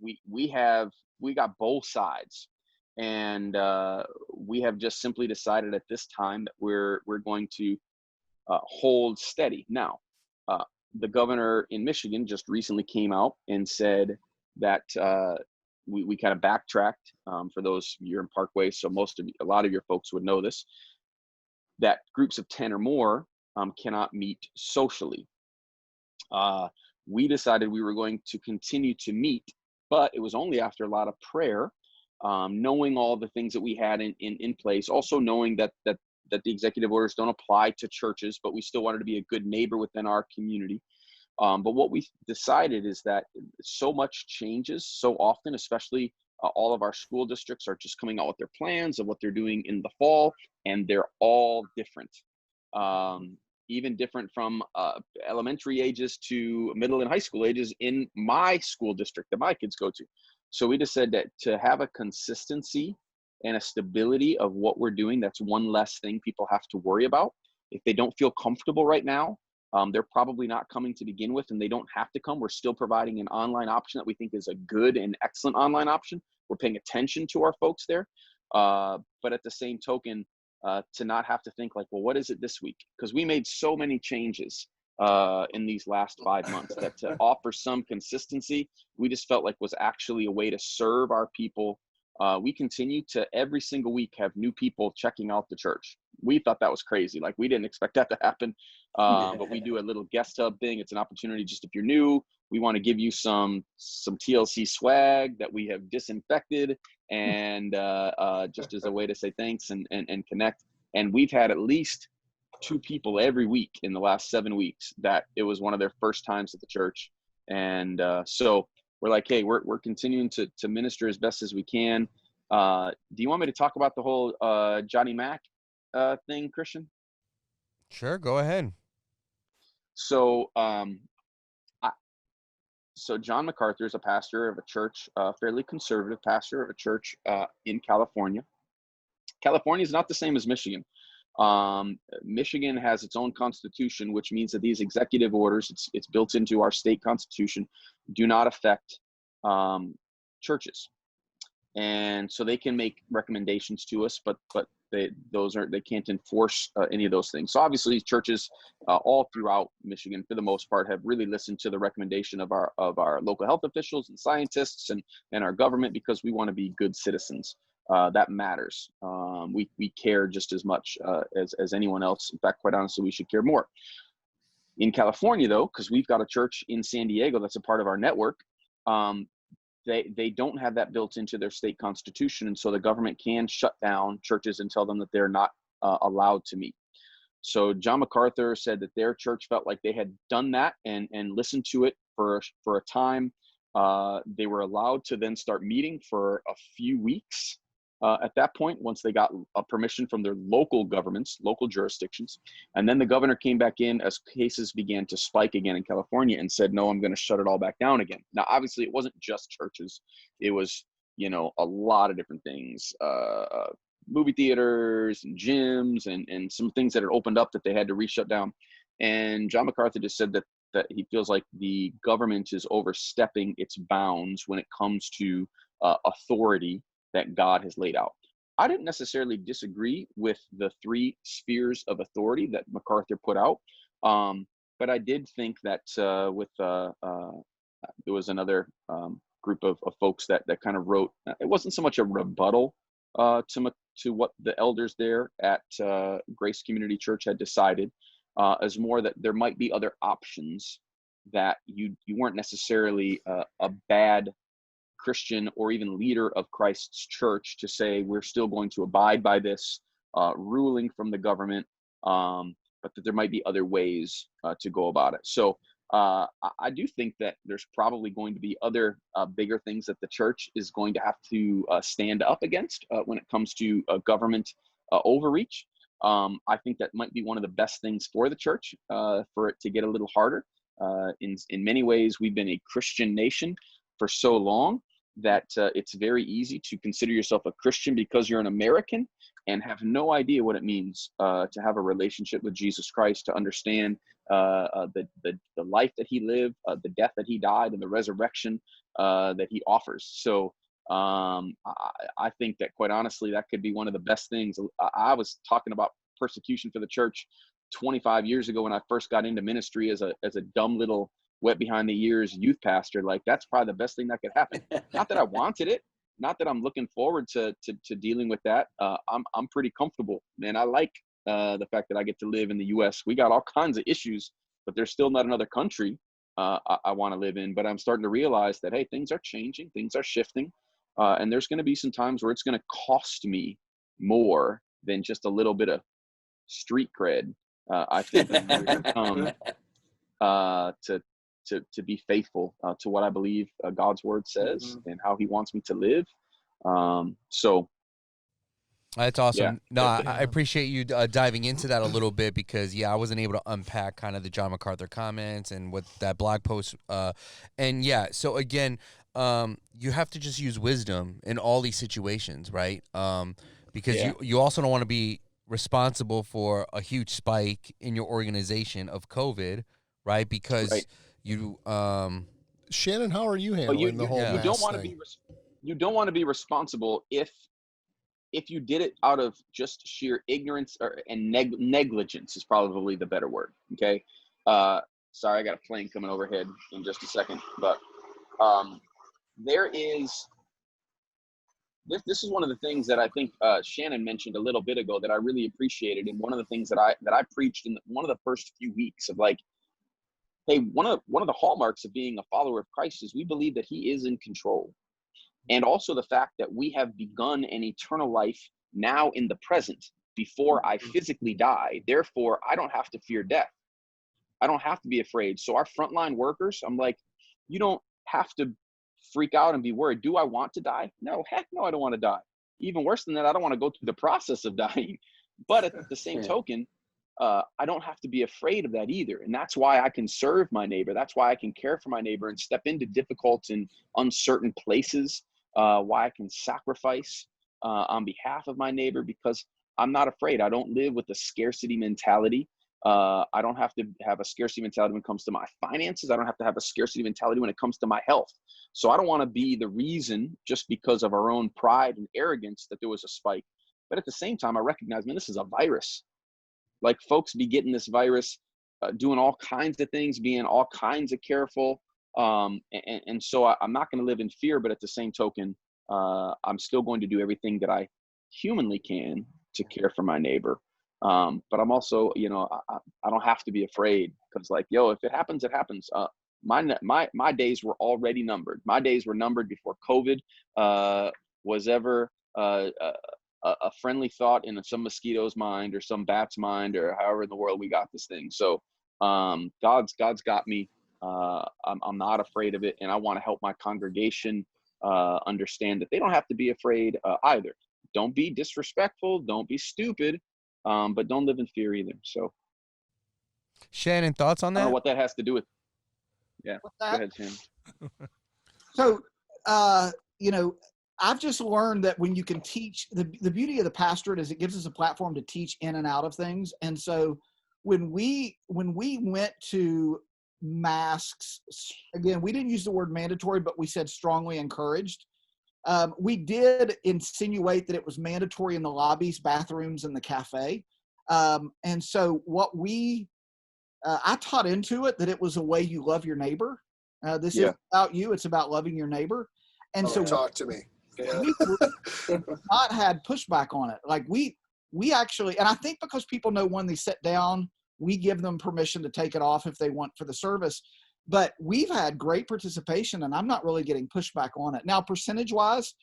we got both sides, and we have just simply decided at this time that we're going to hold steady. Now, the governor in Michigan just recently came out and said that we kind of backtracked. For those, you're in Parkway, so a lot of your folks would know this, that groups of 10 or more cannot meet socially. We decided we were going to continue to meet, but it was only after a lot of prayer, knowing all the things that we had in place, also knowing that that the executive orders don't apply to churches, but we still wanted to be a good neighbor within our community. But what we decided is that so much changes so often, especially all of our school districts are just coming out with their plans of what they're doing in the fall, and they're all different. Even different from elementary ages to middle and high school ages in my school district that my kids go to. So we just said that to have a consistency and a stability of what we're doing, that's one less thing people have to worry about. If they don't feel comfortable right now, they're probably not coming to begin with, and they don't have to come. We're still providing an online option that we think is a good and excellent online option. We're paying attention to our folks there. But at the same token, to not have to think like, well, what is it this week? Because we made so many changes in these last 5 months that to offer some consistency, we just felt like was actually a way to serve our people. We continue to every single week have new people checking out the church. We thought that was crazy. Like, we didn't expect that to happen. But we do a little guest hub thing. It's an opportunity, just if you're new, we want to give you some TLC swag that we have disinfected, and just as a way to say thanks and connect. And we've had at least 2 people every week in the last 7 weeks that it was one of their first times at the church. And so we're like, hey, we're continuing to minister as best as we can. Do you want me to talk about the whole Johnny Mac thing, Christian? Sure, go ahead. So so John MacArthur is a pastor of a church, fairly conservative pastor of a church in California. California is not the same as Michigan. Michigan has its own constitution, which means that these executive orders, it's built into our state constitution, do not affect churches. And so they can make recommendations to us, but they can't enforce any of those things. So obviously churches all throughout Michigan, for the most part, have really listened to the recommendation of our local health officials and scientists and our government, because we want to be good citizens. That matters. We care just as much as anyone else. In fact, quite honestly, we should care more. In California, though, because we've got a church in San Diego that's a part of our network, they don't have that built into their state constitution, and so the government can shut down churches and tell them that they're not allowed to meet. So John MacArthur said that their church felt like they had done that and listened to it for a time. They were allowed to then start meeting for a few weeks. At that point, once they got a permission from their local governments, local jurisdictions, and then the governor came back in as cases began to spike again in California and said, no, I'm going to shut it all back down again. Now, obviously, it wasn't just churches. It was, a lot of different things, movie theaters and gyms and some things that had opened up that they had to re-shut down. And John MacArthur just said that he feels like the government is overstepping its bounds when it comes to authority that God has laid out. I didn't necessarily disagree with the 3 spheres of authority that MacArthur put out, but I did think that there was another group of folks that kind of wrote. It wasn't so much a rebuttal to what the elders there at Grace Community Church had decided, as more that there might be other options, that you weren't necessarily a bad Christian or even leader of Christ's church to say we're still going to abide by this ruling from the government, but that there might be other ways to go about it. So I do think that there's probably going to be other bigger things that the church is going to have to stand up against when it comes to government overreach. I think that might be one of the best things for the church, for it to get a little harder. In many ways, we've been a Christian nation for so long that it's very easy to consider yourself a Christian because you're an American and have no idea what it means to have a relationship with Jesus Christ, to understand the life that he lived, the death that he died, and the resurrection that he offers. So I think that, quite honestly, that could be one of the best things. I was talking about persecution for the church 25 years ago when I first got into ministry as a dumb little wet behind the ears youth pastor. Like, that's probably the best thing that could happen. Not that I wanted it, not that I'm looking forward to dealing with that. I'm pretty comfortable, man. I like the fact that I get to live in the U.S. We got all kinds of issues, but there's still not another country I want to live in. But I'm starting to realize that, hey, things are changing, things are shifting, and there's going to be some times where it's going to cost me more than just a little bit of street cred. I think we've come to be faithful to what I believe God's word says and how he wants me to live. So that's awesome. Yeah. No, I appreciate you diving into that a little bit because, I wasn't able to unpack kind of the John MacArthur comments and what that blog post. So again, you have to just use wisdom in all these situations, right? Because you also don't want to be responsible for a huge spike in your organization of COVID, right? Because you Shannon, how are you handling the whole you don't want to thing? you don't want to be responsible if you did it out of just sheer ignorance and negligence is probably the better word. Okay. Sorry, I got a plane coming overhead in just a second, but this is one of the things that I think Shannon mentioned a little bit ago that I really appreciated, and one of the things that I preached in one of the first few weeks of like, hey, one of the hallmarks of being a follower of Christ is we believe that he is in control. And also the fact that we have begun an eternal life now in the present before I physically die. Therefore, I don't have to fear death. I don't have to be afraid. So our frontline workers, I'm like, you don't have to freak out and be worried. Do I want to die? No, heck no, I don't want to die. Even worse than that, I don't want to go through the process of dying. But at the same token, I don't have to be afraid of that either. And that's why I can serve my neighbor. That's why I can care for my neighbor and step into difficult and uncertain places. Why I can sacrifice on behalf of my neighbor, because I'm not afraid. I don't live with a scarcity mentality. I don't have to have a scarcity mentality when it comes to my finances. I don't have to have a scarcity mentality when it comes to my health. So I don't want to be the reason, just because of our own pride and arrogance, that there was a spike. But at the same time, I recognize, man, this is a virus. Like, folks be getting this virus, doing all kinds of things, being all kinds of careful. And so I'm not going to live in fear, but at the same token, I'm still going to do everything that I humanly can to care for my neighbor. But I'm also, I don't have to be afraid, because like, if it happens, it happens. My days were already numbered. My days were numbered before COVID was ever a friendly thought in some mosquito's mind or some bat's mind, or however in the world we got this thing. So God's got me. I'm not afraid of it, and I want to help my congregation understand that they don't have to be afraid either. Don't be disrespectful, don't be stupid, but don't live in fear either. So, Shannon, thoughts on that? I don't know what that has to do with. Yeah, go ahead, Shannon. So, I've just learned that when you can teach, the beauty of the pastorate is it gives us a platform to teach in and out of things. And so when we went to masks, again, we didn't use the word mandatory, but we said strongly encouraged. We did insinuate that it was mandatory in the lobbies, bathrooms, and the cafe. And so I taught into it that it was a way you love your neighbor. This isn't about you, it's about loving your neighbor. And so talk to me. we not had pushback on it. Like we actually, and I think because people know when they sit down, we give them permission to take it off if they want for the service. But we've had great participation, and I'm not really getting pushback on it. Now, percentage-wise,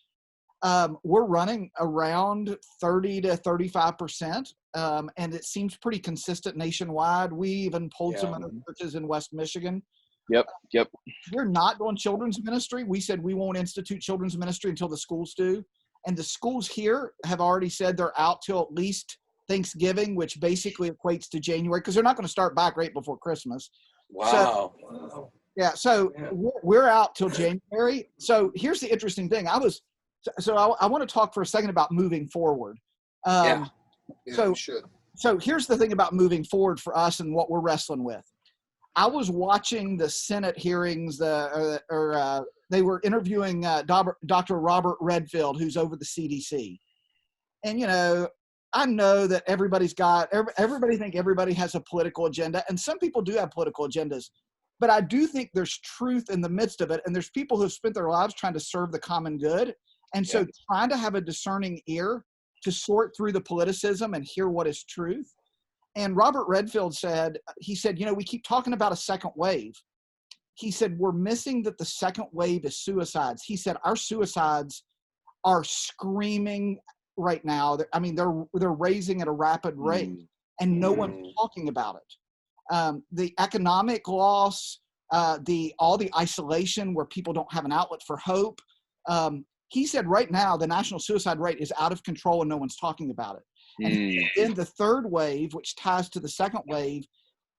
we're running around 30 to 35%, and it seems pretty consistent nationwide. We even pulled some other churches in West Michigan. Yep. We're not doing children's ministry. We said we won't institute children's ministry until the schools do. And the schools here have already said they're out till at least Thanksgiving, which basically equates to January, because they're not going to start back right before Christmas. Wow. So we're out till January. So here's the interesting thing. I want to talk for a second about moving forward. You should. So here's the thing about moving forward for us and what we're wrestling with. I was watching the Senate hearings, they were interviewing Dr. Robert Redfield, who's over the CDC. And, I know that everybody think everybody has a political agenda, and some people do have political agendas, but I do think there's truth in the midst of it. And there's people who have spent their lives trying to serve the common good. And so trying to have a discerning ear to sort through the politicism and hear what is truth. And Robert Redfield said, we keep talking about a second wave. He said, we're missing that the second wave is suicides. He said, our suicides are screaming right now. They're raising at a rapid rate. and no one's talking about it. The economic loss, all the isolation where people don't have an outlet for hope. He said right now the national suicide rate is out of control and no one's talking about it. And then the third wave, which ties to the second wave,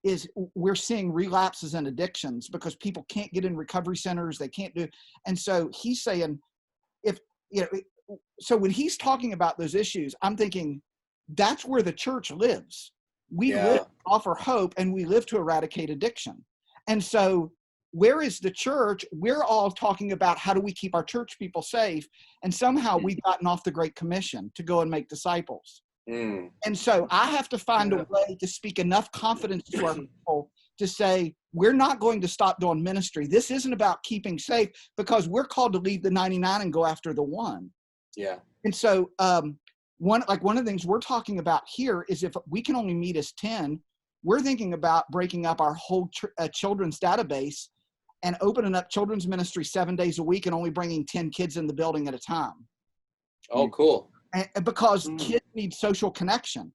is we're seeing relapses and addictions because people can't get in recovery centers. They can't do. And so he's saying, so when he's talking about those issues, I'm thinking that's where the church lives. We live to offer hope and we live to eradicate addiction. And so where is the church? We're all talking about how do we keep our church people safe? And somehow we've gotten off the Great Commission to go and make disciples. And so I have to find a way to speak enough confidence to our people to say, we're not going to stop doing ministry. This isn't about keeping safe because we're called to leave the 99 and go after the one. Yeah. And so one of the things we're talking about here is if we can only meet as 10, we're thinking about breaking up our whole children's database and opening up children's ministry 7 days a week and only bringing 10 kids in the building at a time. Oh, cool. And because kids need social connection.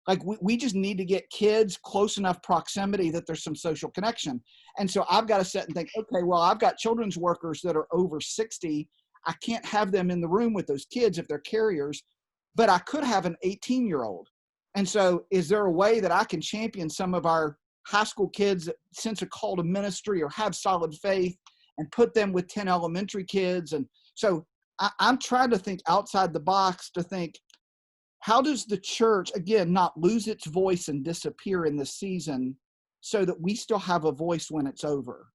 Like we just need to get kids close enough proximity that there's some social connection. And so I've got to sit and think, okay, well, I've got children's workers that are over 60. I can't have them in the room with those kids if they're carriers, but I could have an 18-year-old. And so is there a way that I can champion some of our high school kids that sense a call to ministry or have solid faith and put them with 10 elementary kids? And so I'm trying to think outside the box to think, how does the church, again, not lose its voice and disappear in this season so that we still have a voice when it's over?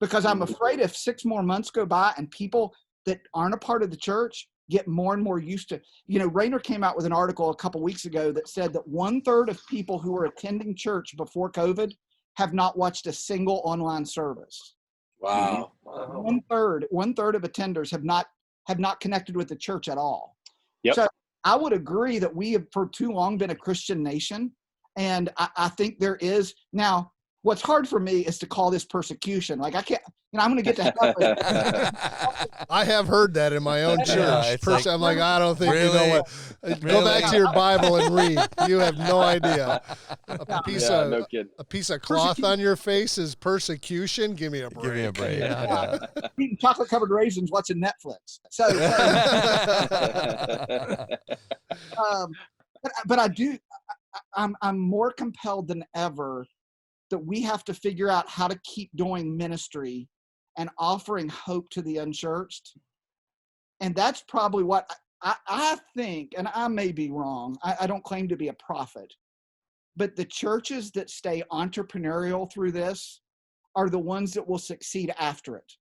Because I'm afraid if 6 more months go by and people that aren't a part of the church get more and more used to, Rainer came out with an article a couple weeks ago that said that 1/3 of people who were attending church before COVID have not watched a single online service. Wow. 1/3 of attenders have not connected with the church at all. Yep. So I would agree that we have for too long been a Christian nation. And I think there is now, what's hard for me is to call this persecution. Like I can't, I'm going to get to heaven. I have heard that in my own church. I'm like, I don't think really? you know what. Go back to your Bible and read. You have no idea. A piece of cloth on your face is persecution. Give me a break. Give me a break. Eating chocolate covered raisins, watching Netflix. So, but I'm more compelled than ever that we have to figure out how to keep doing ministry and offering hope to the unchurched. And that's probably what I think, and I may be wrong. I don't claim to be a prophet, but the churches that stay entrepreneurial through this are the ones that will succeed after it.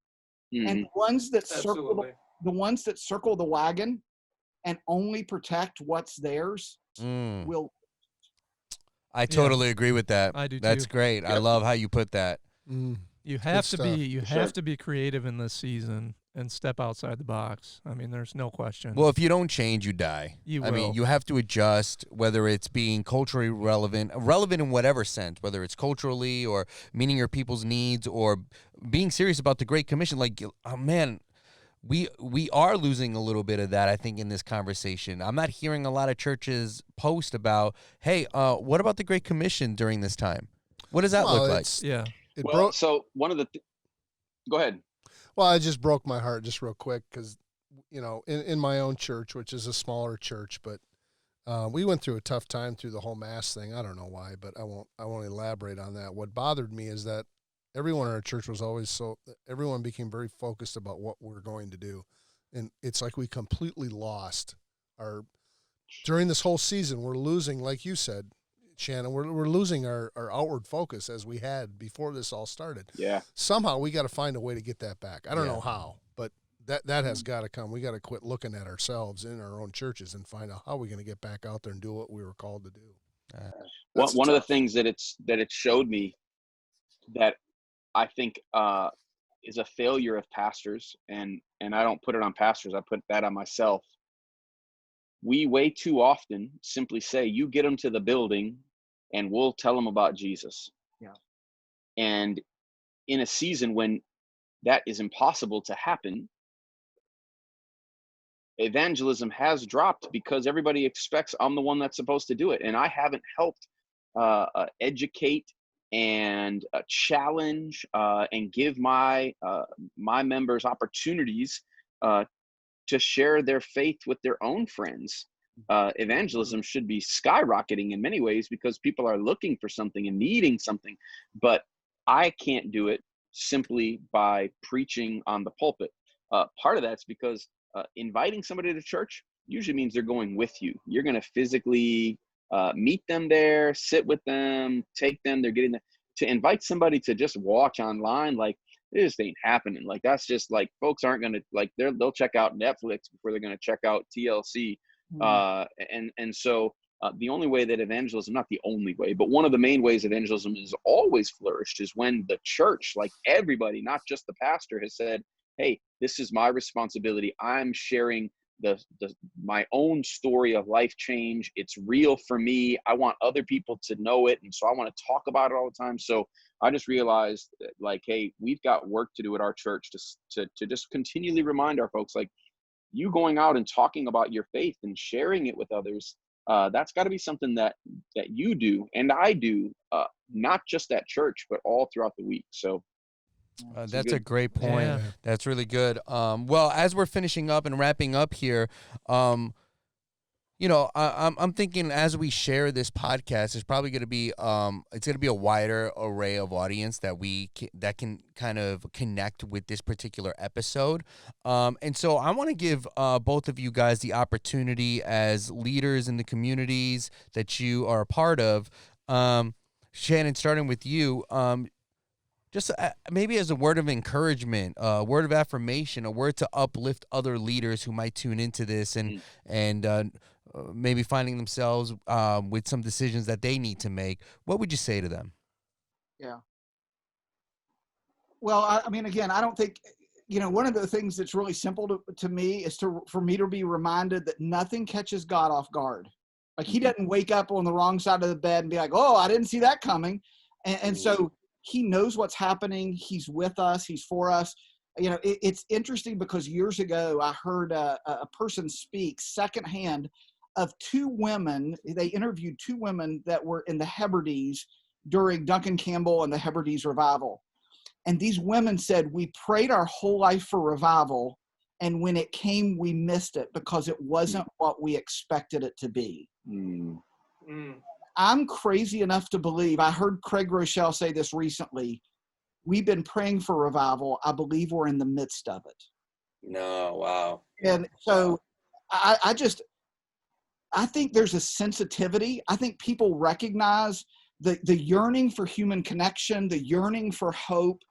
And the ones that circle the wagon and only protect what's theirs will. I totally agree with that. I do That's too. great. Yep. I love how you put that. You have to be creative in this season and step outside the box. I mean, there's no question. Well, if you don't change, you die. I mean, you have to adjust, whether it's being culturally relevant in whatever sense, whether it's culturally or meeting your people's needs or being serious about the Great Commission. Like, oh man, we are losing a little bit of that, I think, in this conversation. I'm not hearing a lot of churches post about, hey, what about the Great Commission during this time? What does that look like? Yeah. So one of the go ahead. Well, it just broke my heart just real quick because, in my own church, which is a smaller church, but we went through a tough time through the whole mask thing. I don't know why, but I won't elaborate on that. What bothered me is that everyone in our church was always everyone became very focused about what we're going to do. And it's like we completely lost during this whole season, we're losing, like you said, Shannon, we're losing our outward focus as we had before this all started. Yeah. Somehow we got to find a way to get that back. I don't know how, but that has got to come. We got to quit looking at ourselves in our own churches and find out how we're going to get back out there and do what we were called to do. One of the things that it showed me that I think is a failure of pastors, and I don't put it on pastors, I put that on myself. We way too often simply say, you get them to the building and we'll tell them about Jesus. Yeah. And in a season when that is impossible to happen, evangelism has dropped because everybody expects I'm the one that's supposed to do it. And I haven't helped educate and challenge and give my members opportunities to share their faith with their own friends. Evangelism should be skyrocketing in many ways because people are looking for something and needing something, but I can't do it simply by preaching on the pulpit. Part of that's because inviting somebody to church usually means they're going with you. You're going to physically meet them there, sit with them, take them. They're getting there. To invite somebody to just watch online, like, this ain't happening. Like, that's just like, folks aren't going to, like, they'll check out Netflix before they're going to check out TLC. And so the only way that evangelism, not the only way, but one of the main ways evangelism has always flourished is when the church, like everybody, not just the pastor, has said, hey, this is my responsibility. I'm sharing my own story of life change. It's real for me. I want other people to know it. And so I want to talk about it all the time. So I just realized that, like, hey, we've got work to do at our church to just continually remind our folks, like, you going out and talking about your faith and sharing it with others, that's got to be something that you do and I do, not just at church, but all throughout the week. So that's a great point. Yeah. That's really good. Well, as we're finishing up and wrapping up here, I'm thinking as we share this podcast, it's probably going to be it's going to be a wider array of audience that that can kind of connect with this particular episode. And so I want to give both of you guys the opportunity as leaders in the communities that you are a part of. Shannon, starting with you, just maybe as a word of encouragement, a word of affirmation, a word to uplift other leaders who might tune into this and maybe finding themselves with some decisions that they need to make. What would you say to them? Yeah. Well, I mean, again, I don't think, one of the things that's really simple to me is for me to be reminded that nothing catches God off guard. Like, he doesn't wake up on the wrong side of the bed and be like, oh, I didn't see that coming. And so he knows what's happening. He's with us. He's for us. It's interesting because years ago, I heard a person speak secondhand of two women. They interviewed two women that were in the Hebrides during Duncan Campbell and the Hebrides revival. And these women said, we prayed our whole life for revival. And when it came, we missed it because it wasn't what we expected it to be. I'm crazy enough to believe, I heard Craig Rochelle say this recently, we've been praying for revival. I believe we're in the midst of it. No, wow. And so I think there's a sensitivity. I think people recognize the yearning for human connection, the yearning for hope.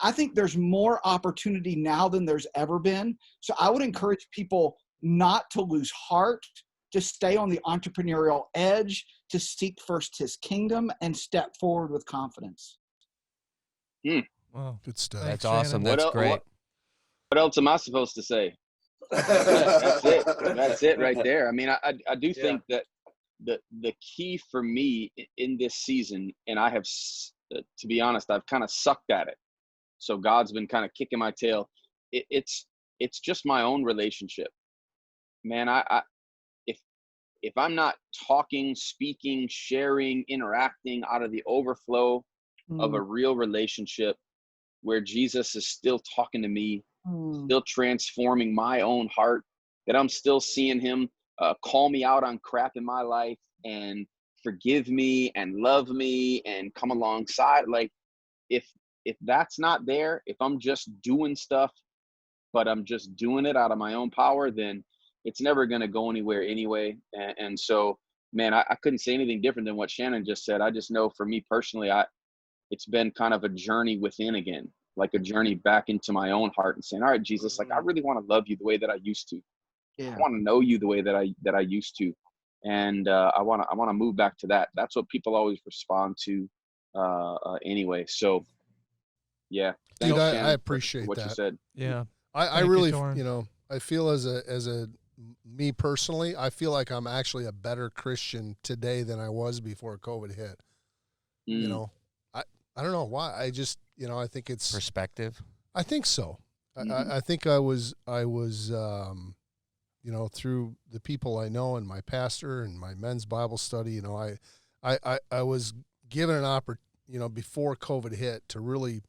I think there's more opportunity now than there's ever been. So I would encourage people not to lose heart, to stay on the entrepreneurial edge, to seek first his kingdom and step forward with confidence. Wow. Good stuff. That's Shannon. awesome. That's great. What else am I supposed to say? That's it. That's it right there. I mean, I do think that the key for me in this season, and I have, to be honest, I've kind of sucked at it. So God's been kind of kicking my tail. It's just my own relationship, man. If I'm not talking, speaking, sharing, interacting out of the overflow of a real relationship where Jesus is still talking to me, still transforming my own heart, that I'm still seeing him call me out on crap in my life and forgive me and love me and come alongside. Like, if that's not there, if I'm just doing stuff, but I'm just doing it out of my own power, then it's never going to go anywhere anyway. And so, man, I couldn't say anything different than what Shannon just said. I just know for me personally, it's been kind of a journey within again, like a journey back into my own heart and saying, all right, Jesus, like, I really want to love you the way that I used to. I want to know you the way that I used to. And I want to move back to that. That's what people always respond to anyway. So yeah. Dude, Thanks, I Shannon, appreciate for what that. you said. Yeah. I Thank you, really, Toran. I feel as a me personally, I feel like I'm actually a better Christian today than I was before COVID hit. I don't know why. I just, I think it's Perspective. I think so. I think I was, through the people I know and my pastor and my men's Bible study, I was given an opportunity, before COVID hit, to really,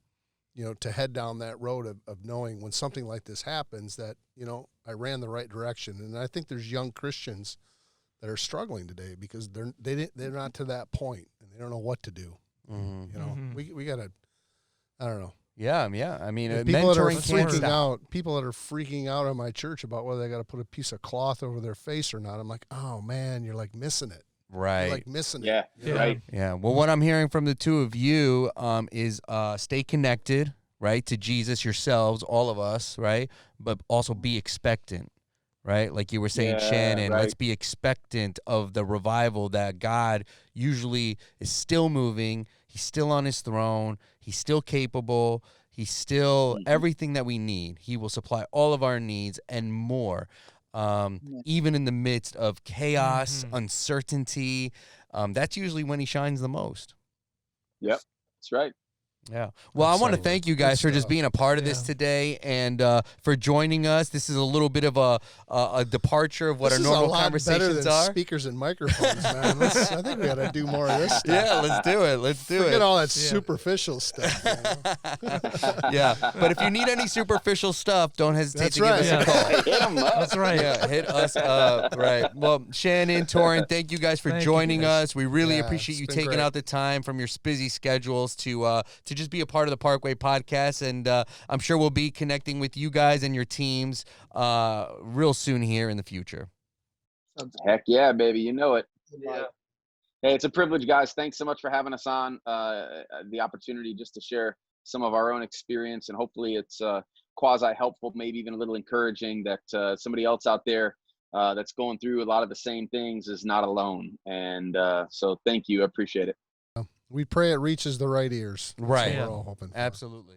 to head down that road of knowing when something like this happens that, I ran the right direction. And I think there's young Christians that are struggling today because they're not to that point and they don't know what to do. Mm-hmm. We got to, I don't know. Yeah. I mean, people that are mentoring can't freaking stop. out. People that are freaking out in my church about whether they got to put a piece of cloth over their face or not. I'm like, oh man, you're like missing it. Right. You're like missing Yeah, it. right. Yeah. Well, what I'm hearing from the two of you is stay connected, right, to Jesus yourselves, all of us, right, but also be expectant, right? Like you were saying, Yeah, Shannon, right. let's be expectant of the revival that God usually is still moving. He's still on his throne. He's still capable. He's still everything that we need. He will supply all of our needs and more. Even in the midst of chaos, uncertainty, that's usually when he shines the most. Yep, that's right. Yeah. Well, I want to thank you guys for just being a part of this today and for joining us. This is a little bit of a departure of what This our is normal a lot conversations better than are. Speakers and microphones, man. I think we got to do more of this stuff. Yeah, let's do it. Let's do Forget it. all that superficial stuff. Yeah, but if you need any superficial stuff, don't hesitate That's to give us a call. Hit 'em up. That's right. Yeah, hit us up. Right. Well, Shannon, Toran, thank you guys for Thank you, joining us. We really Yeah, appreciate it's you been taking great. out the time from your busy schedules to just be a part of the Parkway podcast. And I'm sure we'll be connecting with you guys and your teams real soon here in the future. Heck yeah, baby. You know it. Yeah. Hey, it's a privilege, guys. Thanks so much for having us on. The opportunity just to share some of our own experience, and hopefully it's quasi helpful, maybe even a little encouraging that somebody else out there that's going through a lot of the same things is not alone. And so thank you. I appreciate it. We pray it reaches the right ears. That's Right. what we're all hoping for. Absolutely.